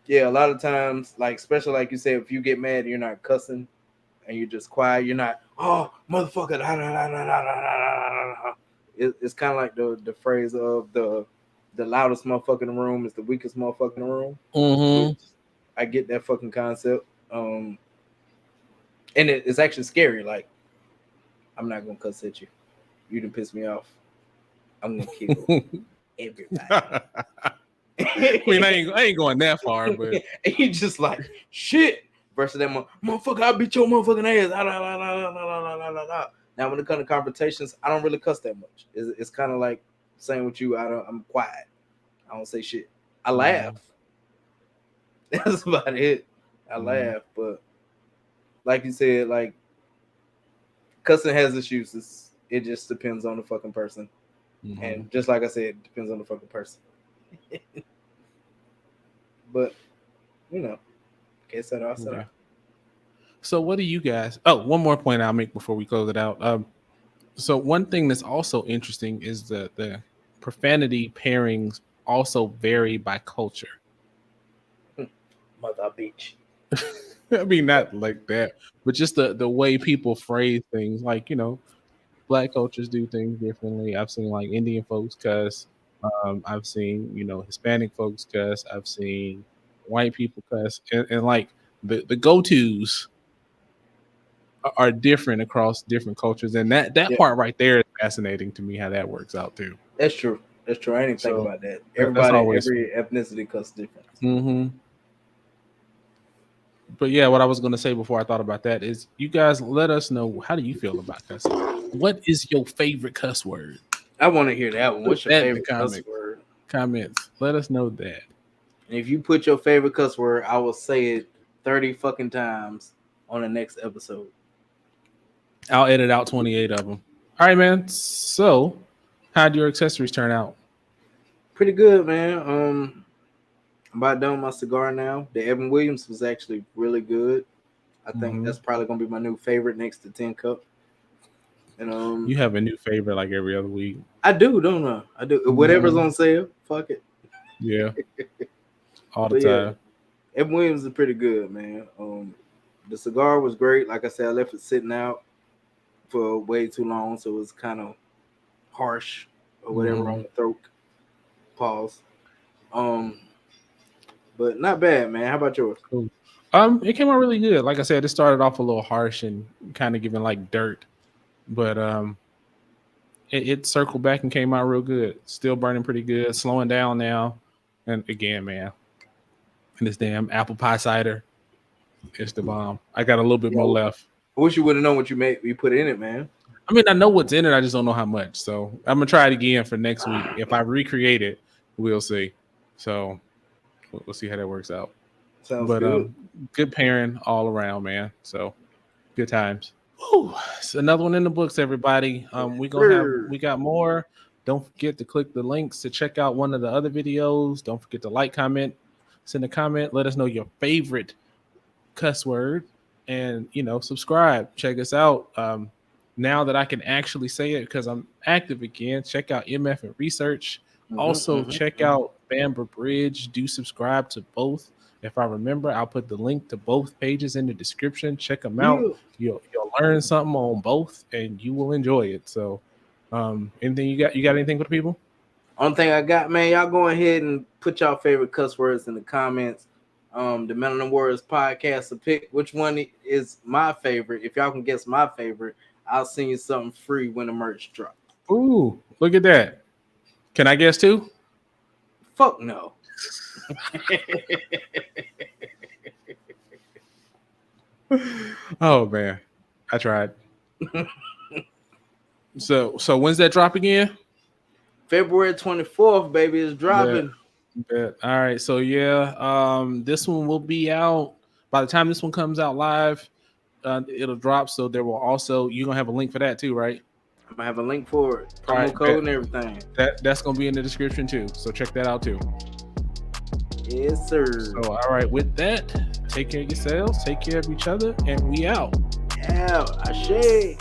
Yeah, a lot of times, like especially like you said, if you get mad, you're not cussing and you're just quiet. You're not, oh motherfucker. It's kind of like the phrase of the loudest motherfucker in the room is the weakest motherfucker in the room, which Hmm. I get that fucking concept. Um, and it's actually scary. Like, I'm not gonna cuss at you. You done piss me off. I'm gonna kill everybody. I mean, I ain't going that far, but And you just like shit versus that motherfucker. I beat your motherfucking ass. Ah, la, la, la, la, la, la, la, la, la. Now when it comes to confrontations, I don't really cuss that much. It's kind of like saying with you. I'm quiet. I don't say shit. I laugh. That's about it. I laugh, but like you said, like cussing has its uses. It just depends on the fucking person. And just like I said, it depends on the fucking person. But you know, guess that I said. So what do you guys? Oh, one more point I'll make before we close it out. So one thing that's also interesting is the profanity pairings also vary by culture. Mother bitch. I mean, not like that, but just the way people phrase things. Like, black cultures do things differently. I've seen like Indian folks cuss. I've seen Hispanic folks cuss. I've seen white people cuss, and like the go tos are different across different cultures, and that part right there is fascinating to me how that works out too. That's true. That's true. I didn't even think So about that. that's Everybody, always. every ethnicity cuss different. But yeah, what I was going to say before I thought about that is, you guys let us know, how do you feel about cussing? What is your favorite cuss word? I want to hear that one. Put What's your that in the favorite cuss word? comments. Let us know that. And if you put your favorite cuss word, I will say it 30 fucking times on the next episode. I'll edit out 28 of them. All right, man. So, how'd your accessories turn out? Pretty good, man. I'm about done with my cigar now. The Evan Williams was actually really good. I think that's probably gonna be my new favorite next to 10 Cup. And You have a new favorite like every other week. I do, don't I? I do. Whatever's on sale, fuck it. Yeah. All the But time. Yeah, Evan Williams is pretty good, man. The cigar was great. Like I said, I left it sitting out for way too long, so it was kind of harsh or whatever on the throat. Pause. But not bad, man. How about yours? Cool. It came out really good. Like I said, it started off a little harsh and kind of giving like dirt, but it circled back and came out real good. Still burning pretty good. Slowing down now, and again, man, and this damn apple pie cider, it's the bomb. I got a little bit more left. I wish you would have known what you put in it, man. I mean, I know what's in it. I just don't know how much. So I'm gonna try it again for next week. If I recreate it, we'll see. So we'll see how that works out. Sounds But good. good pairing all around, man. So good times. Ooh, it's another one in the books, everybody. We got more. Don't forget to click the links to check out one of the other videos. Don't forget to like, comment, send a comment. Let us know your favorite cuss word, and subscribe. Check us out. Now that I can actually say it because I'm active again, check out MF and Research. Also, check out Bamber Bridge. Do subscribe to both. If I remember, I'll put the link to both pages in the description. Check them out. You'll learn something on both, and you will enjoy it. So, anything you got? You got anything for the people? Only thing I got, man, y'all go ahead and put y'all favorite cuss words in the comments. The Melanin Warriors podcast to pick which one is my favorite. If y'all can guess my favorite, I'll send you something free when the merch drops. Ooh, look at that. Can I guess too? Fuck no. Oh man, I tried. So when's that drop again? February 24th, baby, is dropping. Bet. All right, so yeah, this one will be out by the time this one comes out live. It'll drop, so there will also, you're gonna have a link for that too, right? I'm gonna have a link for it, promo code and everything. That's gonna be in the description too, so check that out too. Yes, sir. So all right, with that, take care of yourselves, take care of each other, and we out. Yeah, Ashe.